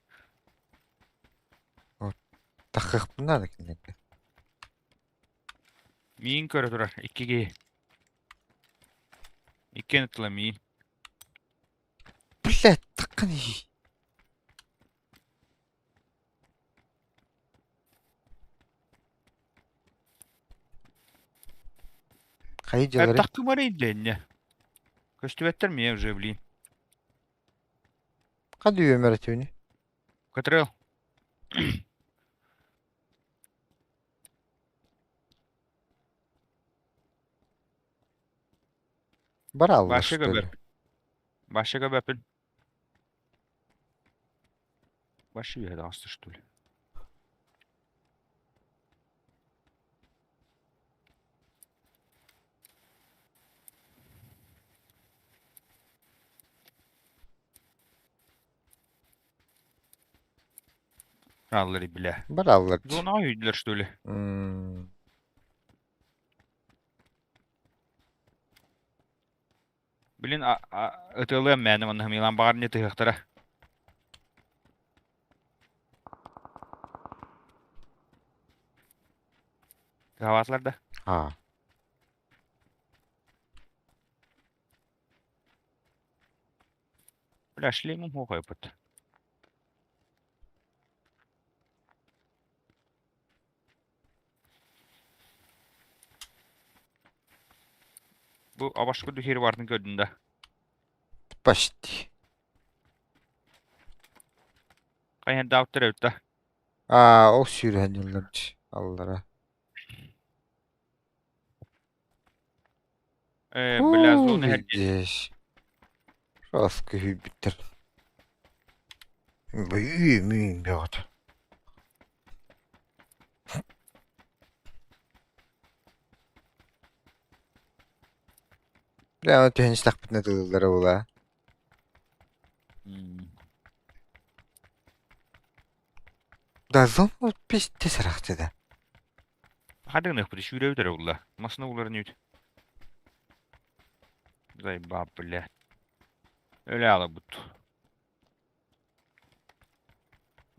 Тахых bunlar da kinlerde. Miyin körü durar. İki geyi. İkken ıtıla miyin. Блядь, такын iyi. Hep Kayıcıları. takım arayın de ne? Köştü better mi ya уже bileyim. Hadi Ömer Atıyor'unu. Katırıl. Bravo Başka что ли. göbek. Başka göbepin. Başı bir yerde astı şu tülü. Ralları bile. Barallar. Zona yüdüler şu tülü. Bilin ıtılıyım benim annem yılan bağır ne tıhıktara. Kahvaltılarda. Ha. Flashlayayım mı koyup. Bu abaşkı düşeri vardın gördüğünde. Başti. Kayın davutlar öttü. Aa, o sürühen yıllardır. Allah'a. Biraz onu her Vidiş. Raskı hübittir. Büyümüyüm bir adam. Ya tühenç takbitine tığılları ola. Da zon o pis tesaraktı da. Hadi ne yapıyor? Şuraya öder oğula. Masına uğurları neydi? Zay babble. Öyle ala but.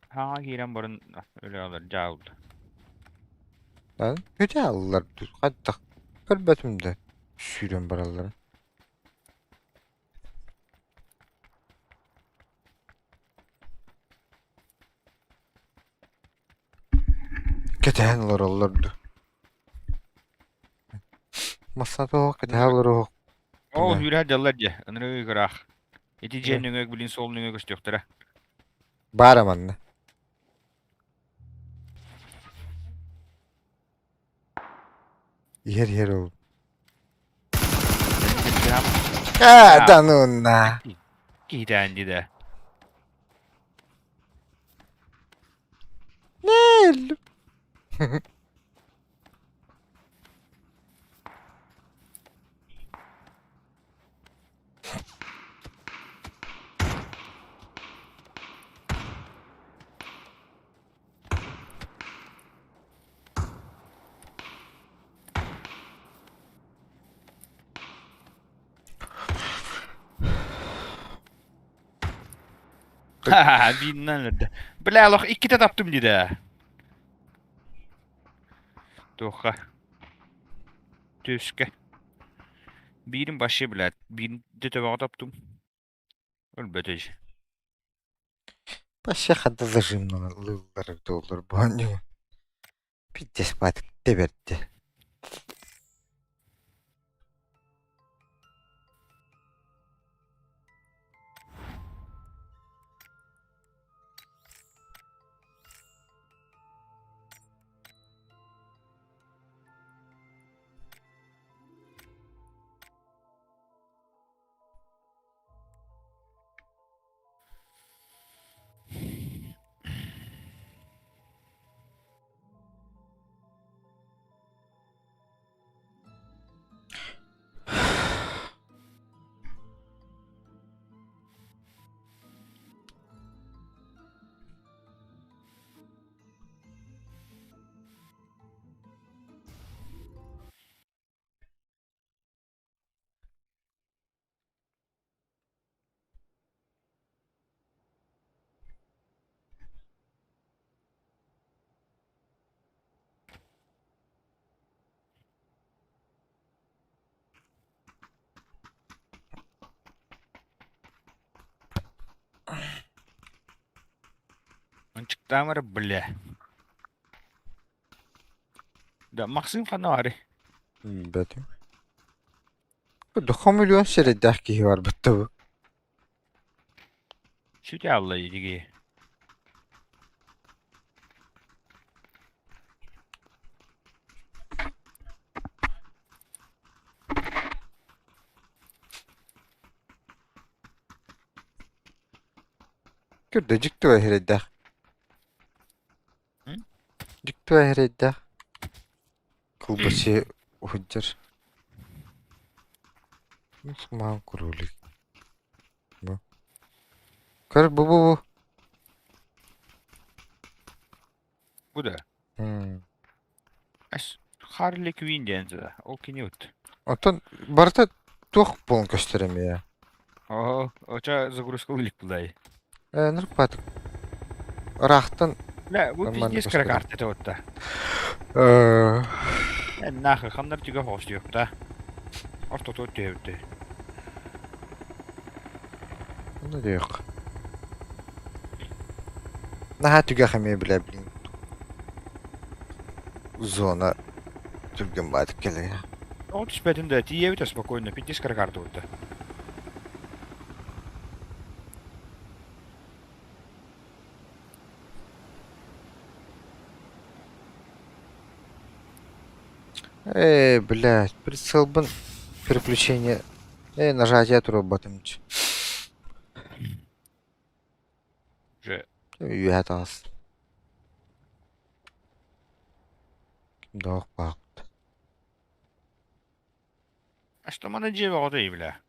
Ha giren barın öyle alır cavul. Lan kötü alırlar. Hadi tak. Kırbetimde. Sürüyorum baraları. Kötühen olurlardı. Masada o kötühen olur. Oh Ne? yürü hadi Allah diye. Anırı kırak. Eti Ne? cennin bilin solunun gösteriyor. Bağıraman ne? Yer oldu. Ya. Danuna. Gidendi de. Ne? Ha binden ördü. Bile Allah iki de taptım dedi. Doğa. Düzke. Birin başı bile. Birin de tabağa taptım. Ölbeteci. Başka kadar zırhımdan alırlar da olur bu anca. Bir despatik de verdi. Çıktı var bile. Da maksim kanı var. Betim. Bu 9 milyon sere dahki var bitti bu. Şu da Allah yedi. Kürde jikti ve herede. Hı? Jikti ve herede. Kılbaşı hıcır. Müslüman kurulu. Bu. Kır bu. Bu da. Hmm. Harley Quinn diyenze. O kini ut. Ondan barda tuh bulun gösteremiyor. Oça загрузка вылик булай. Nırpatık. Rahtın La, bu aman pиздец gösterim. каракарты это вот-то. Eee, Нахуй, хамдар тига хош yok da. Orta tot devdi. ne diyor? Naha tüge xemiye bile bilin. Zona tülgün badık gele ya. Вот спятим, да, ти евите спокойно, пиздец каракарты вот-то. Блядь, прицелбын переключение. Нажатие туру батымчы. Же, Üyət az. Doğ bak. а что мы надевал, да, бля?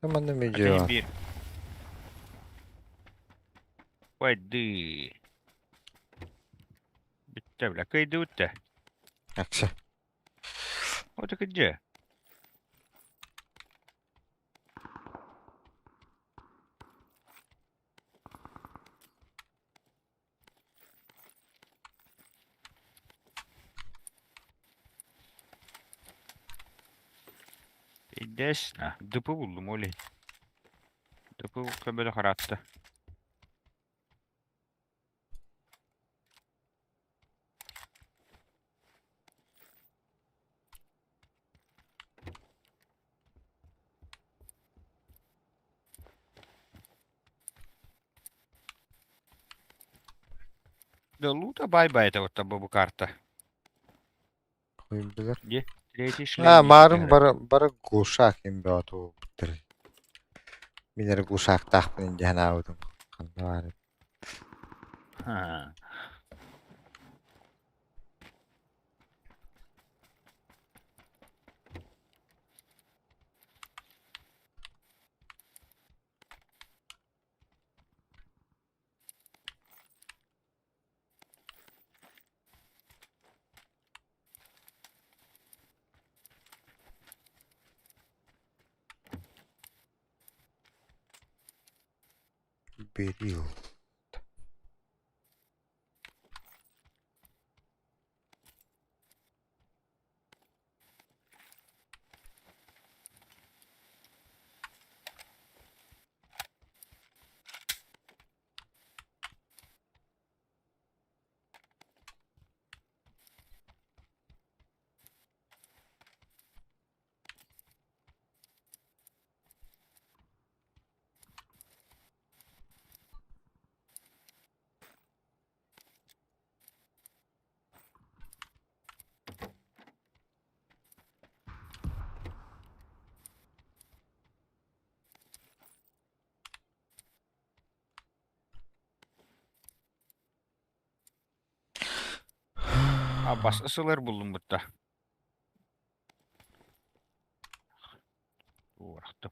Hemen de Это mece не var. бир. Пойди. Битте, бля, кайды утте. Aksi. Вот это где? Пиздец. Dıpı buldum oley. Dıpı böyle harattı. Да лута бай-бай это вот bu kartta. Koyabilir. Где? Третий Ha, шлем. marım bara guşak imbe atı bitir. Mineri guşak tahmin cehna avdım. Kanda var. Ha. Beril. Abbas ısılar buldum burada. Uğraştım.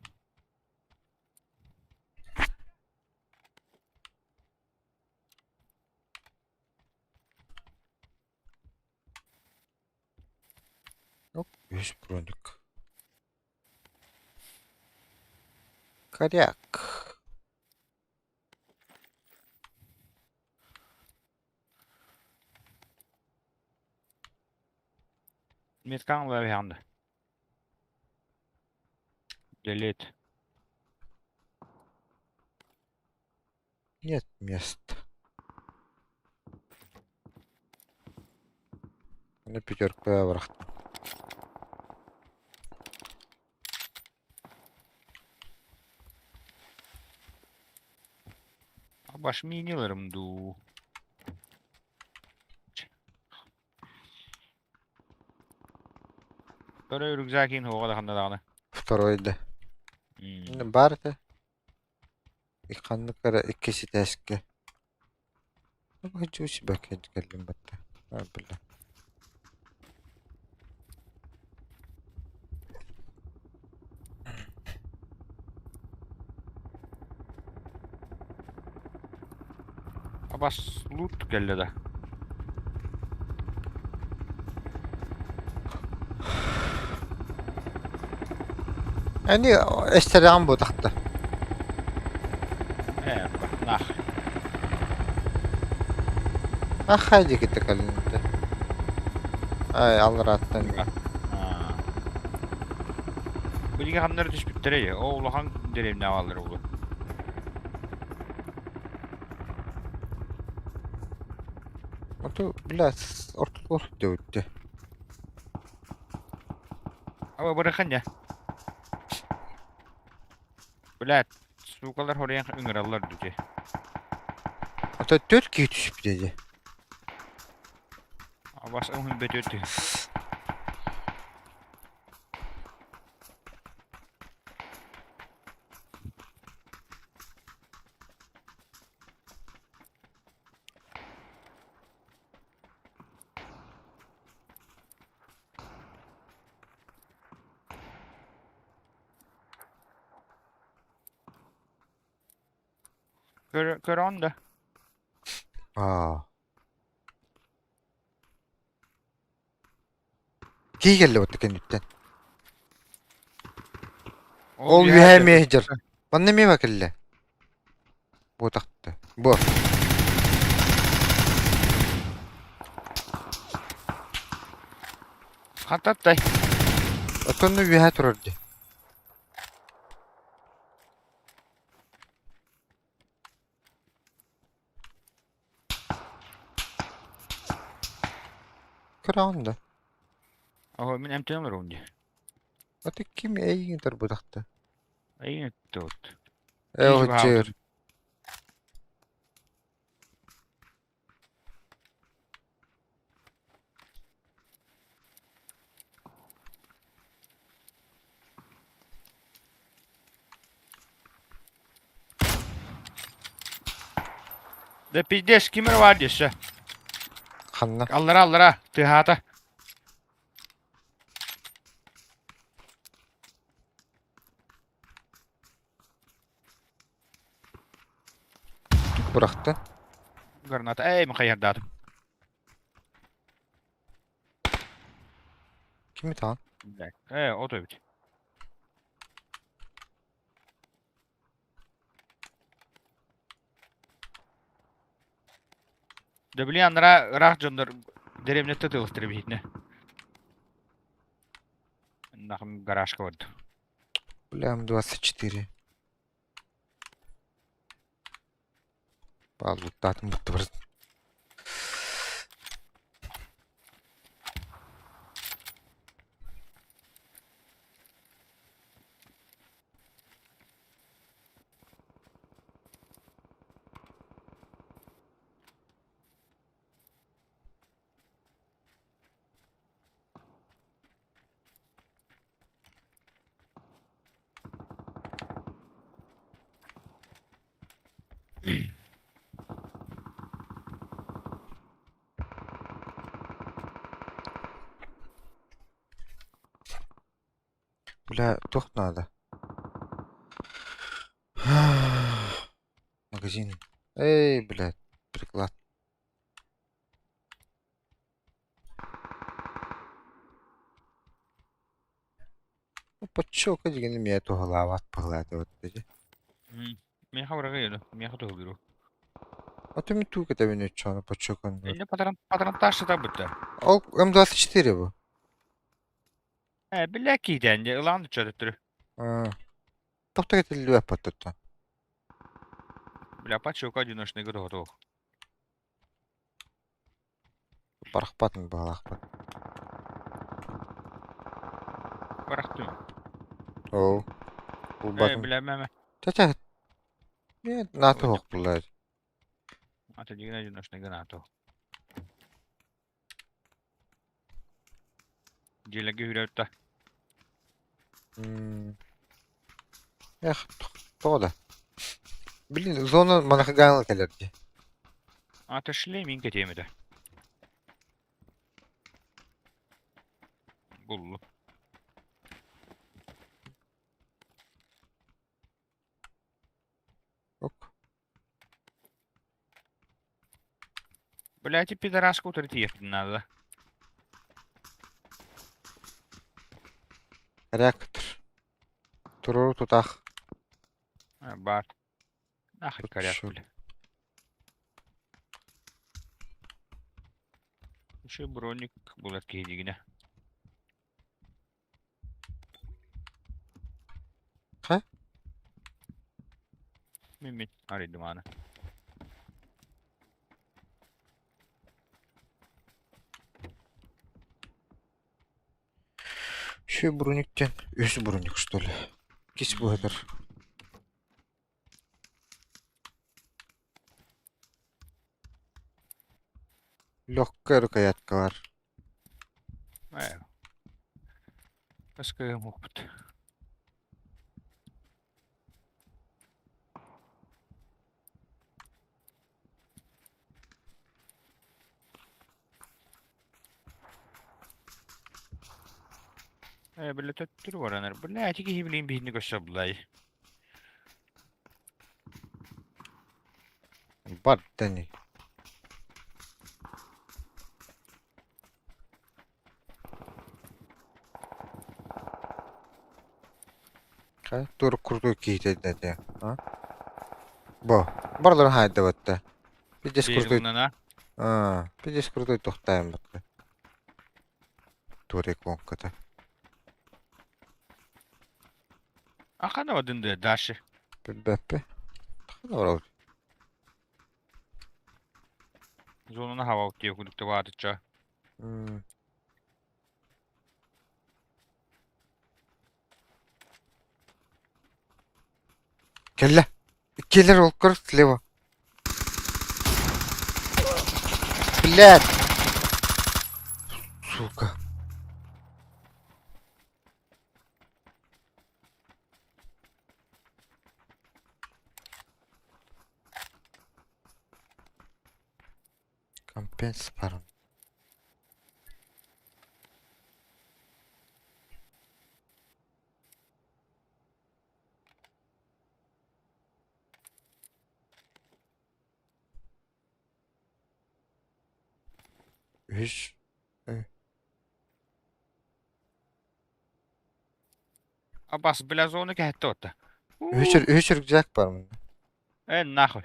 Yüz produk. Karyak. Metkan var bir anda. Delete. Нет мест. На пятерку я бıraktım. Abbas minilerim du. Böyle rükzakin hoğada kanda dağını. Второй да. Hmm. Барта. İkanlık ara ikisi teske. Bu hiç uç bak hiç geldim batta. Ha billah. Abas loot geldi de. Yani esteryan bu tahtı. Bak nah. Ah haydi gittik elinde. Ay Allah rahattan. Ha. Bu lige hamları düş bittere ya. O ulahan derim ne alır oğlu. Oto biraz ortalık ortalık dövdü. Ama bırakın ya. Bilet. Sukalar oraya ıngırallar düce. Oto 4 kişi düşüp dedi. Abas onun bedötü. Kör on da. Aa. Ki geldi battı kenditten. Ol yühe mehcer. Bana mi bakille? Bu tahtı. Bu. Hatat day. Otonu yühe turardı. Kıraonda. Oho min emtinemler onu. Oto kim iyi gider bu tahtı. Ayın tut. O bu havdur. cır. De piddes kimmer var diyse. Kanna. Allara. Tıhata. Bıraktı. Granata. Ey mi hayır dadım. Kimi tamam? O da bit. De bilyanlara ırak canlar deremne tıtılıştırı bitne. Nahım garajka vardı. Блям, 24. Vallahi tahtım bitti burası. Бля, тух надо. Магазин. Эй, блядь, приклад. Ну, подчёка дегенем я эту голова отпогладил вот эти. Меха врага yedu. Меха da oluyor. А то мету когда меня чё, подчёка. Elde patron taşı da bitti. О, М24 bu. Bilek iyiden de ılan düşürüttürü. А. Тохта это львя потото. Бля, пачока одиночный готов. Парахпатын балахпат. Бырақтым. О. Бул батын. Бля, мәмә. Чача. Нет, наты Ой, хок булар. Ата деген одиночный гранату. Желеге үйрәтті. Эх, тода. Блин, зона манахаган келерди. Atışlı min ketemi de. Bullu. Ок. Блядь, и пидораску утратив надо. Реактор. Туру тутах. Бар. Нахуй Тут коряк, шо? бля. Еще броник был от кейдигина. Ха? Мимит, аридым аны. Şu брониктен. Өсі броник, что ли? Кис бұғыдыр. Легкая рукоятка бар. Паскаем опыт. Бля, тут турваранар. Бля, тики хиблин бихни көсөблай. Бар, Дәни. Ха? Тур курду кейтеді де. А? Бо. Барлар хайда бітті. Пидес курдой. Бейгунана. Пидес курдой тоқтайын бітті. Туре конката. Ахана вадынды, Даши. Білбәппе. Тақына барау. Зонuna hava uttiyo kudukta vaatitcha. Келле. Келлер олқыр слева. Блядь. Сука. Компенс паром. Üç. Abbas, bля, zonu kähti otta. Üç rükzak var mı? Nahoj.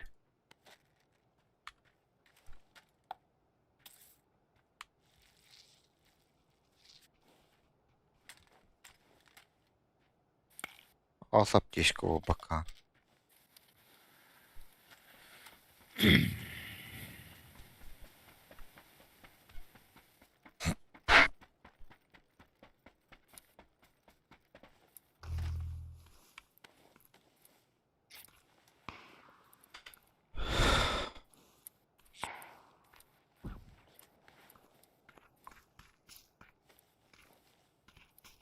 Alsap keşke o bakan.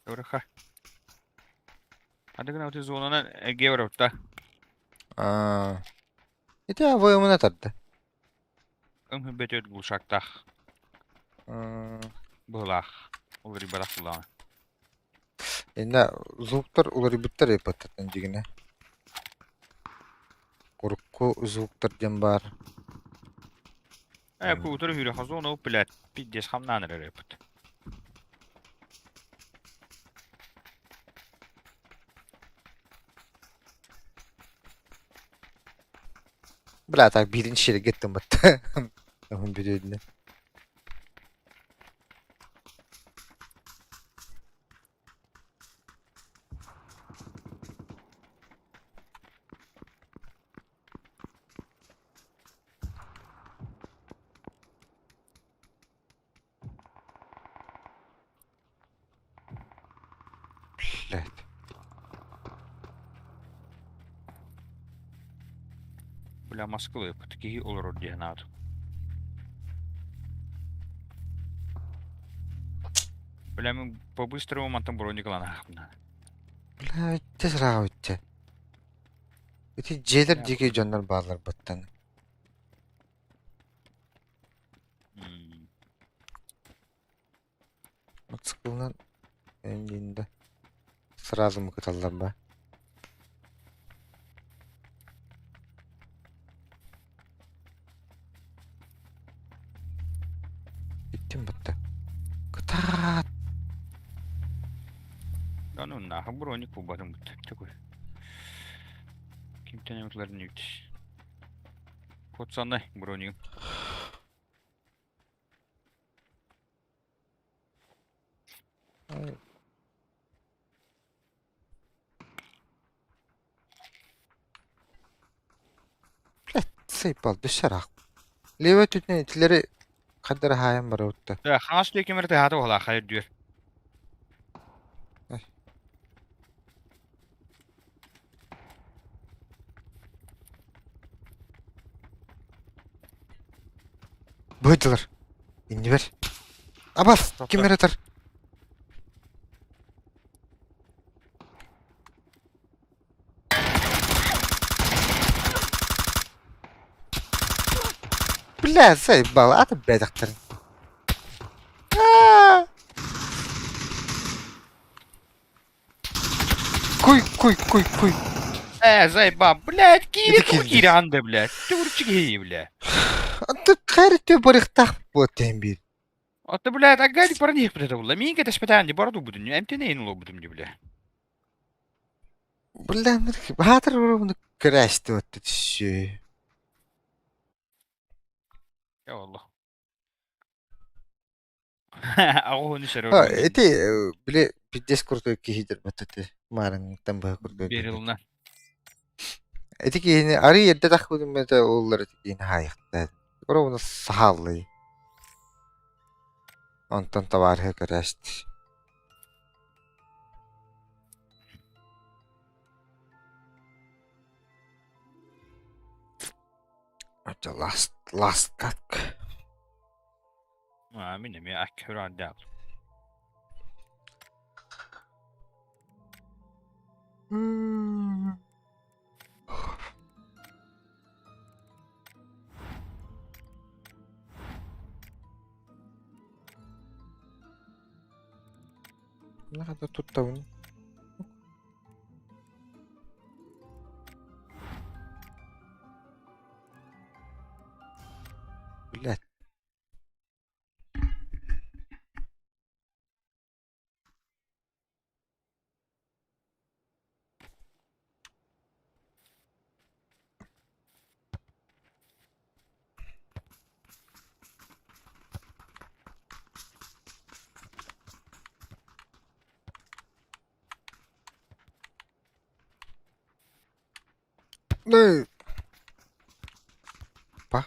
Eureka. Hadi gına öte zonuna gevre otta. İti avayımına tadı. Ömhübbet öt gulşaktah. Bıhlaq. Olur ibadak bulan. Enda звуктар улар биттер yapatatan jigine. Korku звуктар jam бар. Kutur hüre hazonu plat. Piddes hamnanır reput. Бля, так birinci yere gittim battı. Tamam bir. Блядь. Bля, maskılı reput. Kihi olur diye nadı. Bля, мы по-быстрому мантам броник лана. Блядь, тез рауытча. Ити жээлер Ya. жеке жандар баалар баттан. Мотоциклынан эндинде сразу мыкыталлар ба. Биттим батта. Кытаат. Да ну нахуй броник побадым бит. Такой. Kim tanımakların yükte. Kod sanday bроник. Сейпал дышарак. Лева түтүнө тилери кадыр хайын бар отта. Да ханас декемерде хаты ола хайır diyor. Быдылар. Инди бер. Абас, Топла. ким беретер? Бля, сейпал, аты бедактыр. Куй. Зайба, блядь, Иди кири кири. кири анды, блядь. Турчик гей, блядь. Аты хайрыты барыктак болтен бир. Аты, блядь, агадик пара них блядь, ула. Мен кете спетанди барду будun. Эмтенейн улу будum, блядь. Бля, баатыр уруну крашты отты түшү. Ya Allah. Ağını şerör. Ha, эти, биле, бидес курдой кихидер батты. Марың тамба курдой. Берилна. Эти кихини ары ерде тахудum мете оллар кихини хайыктады. Уруну сахаллы. Онтон табархы крашты. Это last cut. Amin mi akür adal. Ne kadar tuttu bunu? Блядь. Ну. Па.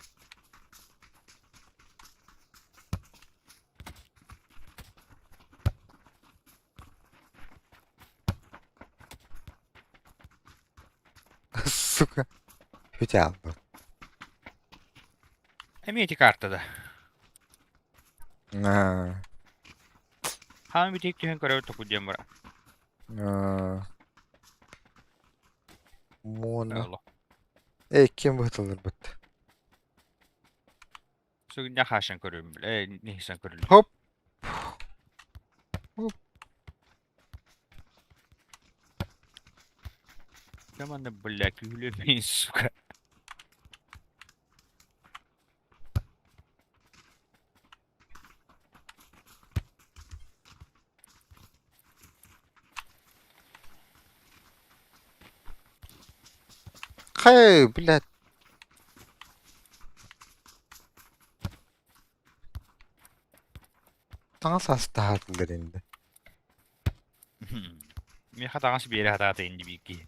Сука. Хотя бы. Emiyeti kartta da. А. Hamı bir tek tühen kararı topu diye var. Мона. Allah. Кем бытылыр бит. Sonra ne haşan görüyorum bile. Ne haşan görüyorum. Хоп. Yaman da bile gülüyor suka. Хай, блядь. Таңа састаатылар енді. Bir hatası bir yere hata indi bir iki.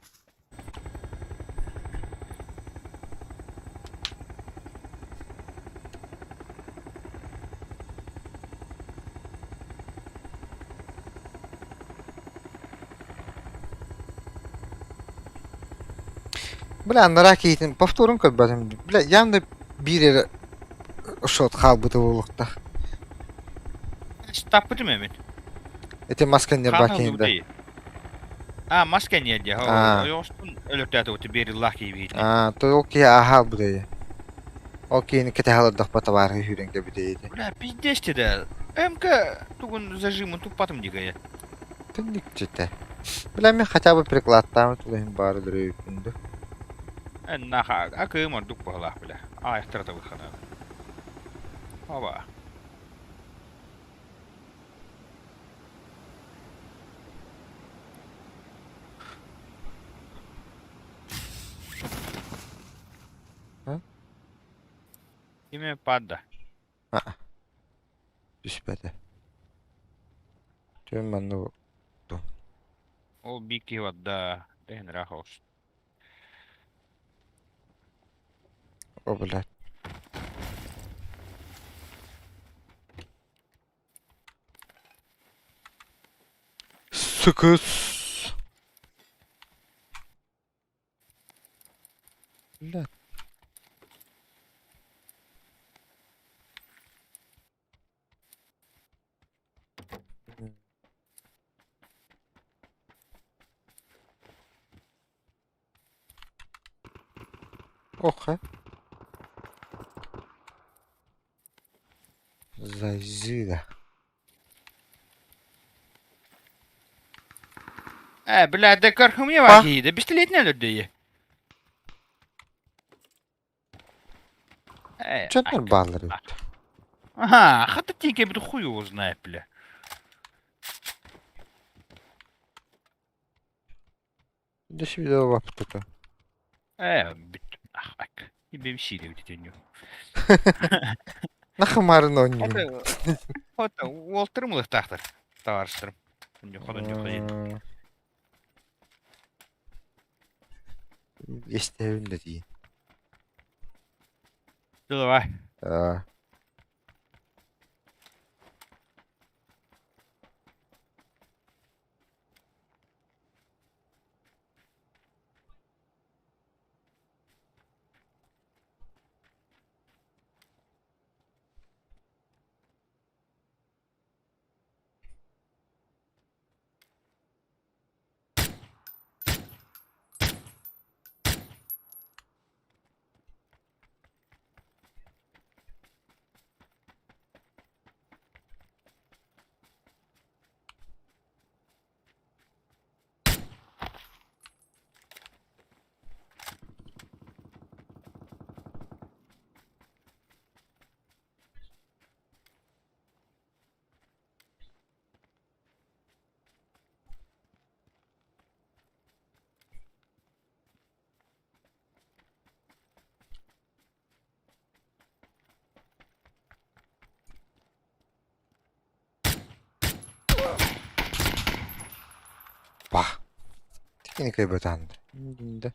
Бля, на раке ейтін. Повторын көр бәдім. Бля, ямда bir yere шот қалбыды олықта. Tapıdım emin. Ete maskenler Kanal bakayında. değil. Maske niye ya? Aa. O yostun ölüttä tuutti birillah kiiviitni. То окей, aha buraya. Okey, kete haладах батавар хүрэнгэ бидээ. Бля, пиздец тебе. МК тугун зажимын туппатым дигая. Тэнникчтэй. Бля, мен хотя бы прикладтаамт улаһин баары дөрөв күндө. Наха, акымар дуппалах, бля. Айхтарата выхана. Оба. Киме падда. Düşmədi. Төн манну Ол бики вадда. Дэн рахос. о, блядь. Сукус. Блядь. Ох. Зайзида. Бля, да кархум я А? ваги, да бестолетня людей. Чотнер баалар. Ага, хата тинке буду хуй его знает, бля. Дэш видео ваптата. Бит. Ах, ак. И бемсили вот эти. Нахамарын онни. Вот, Уолтер Млахтахтер. Товарищер. Не ходит. Естественно, да. Давай. Бах. Техникой бытанды. Да.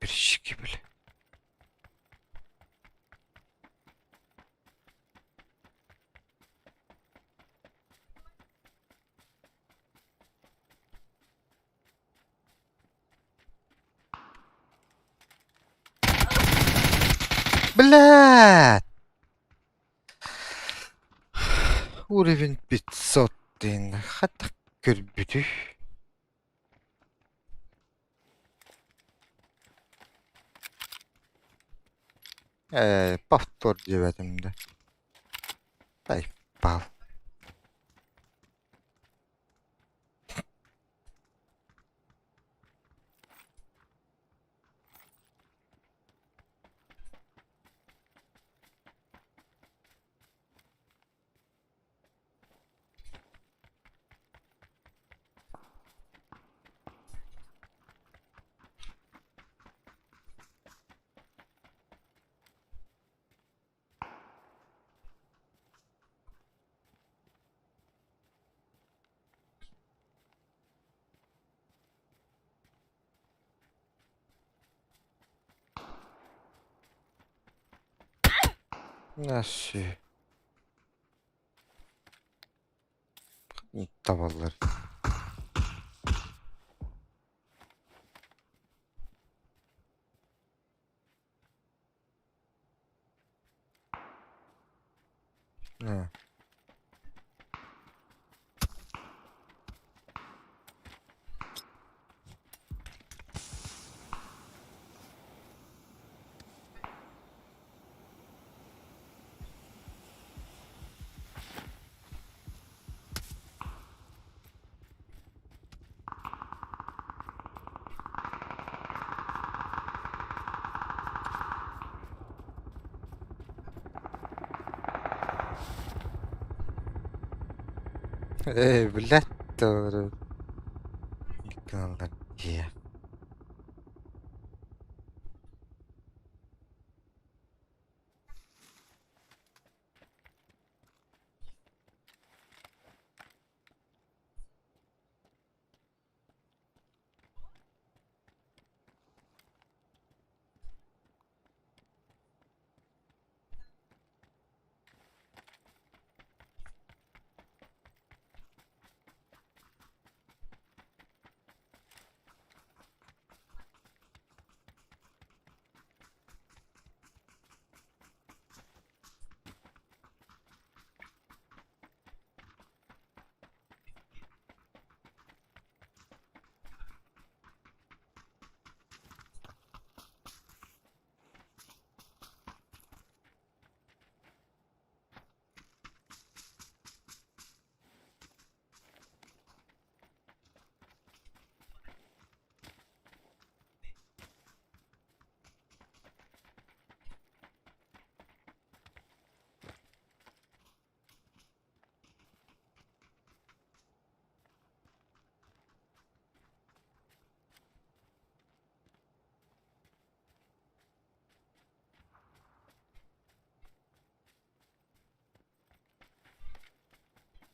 Беришки беле. Блядь! Уровень 500 din. Хата көрбүтү. Повтор дебетимди. Пал. Nasıl? Tavallar. Ne? Блядь, doğru. Kanallar. Yeah.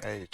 Ey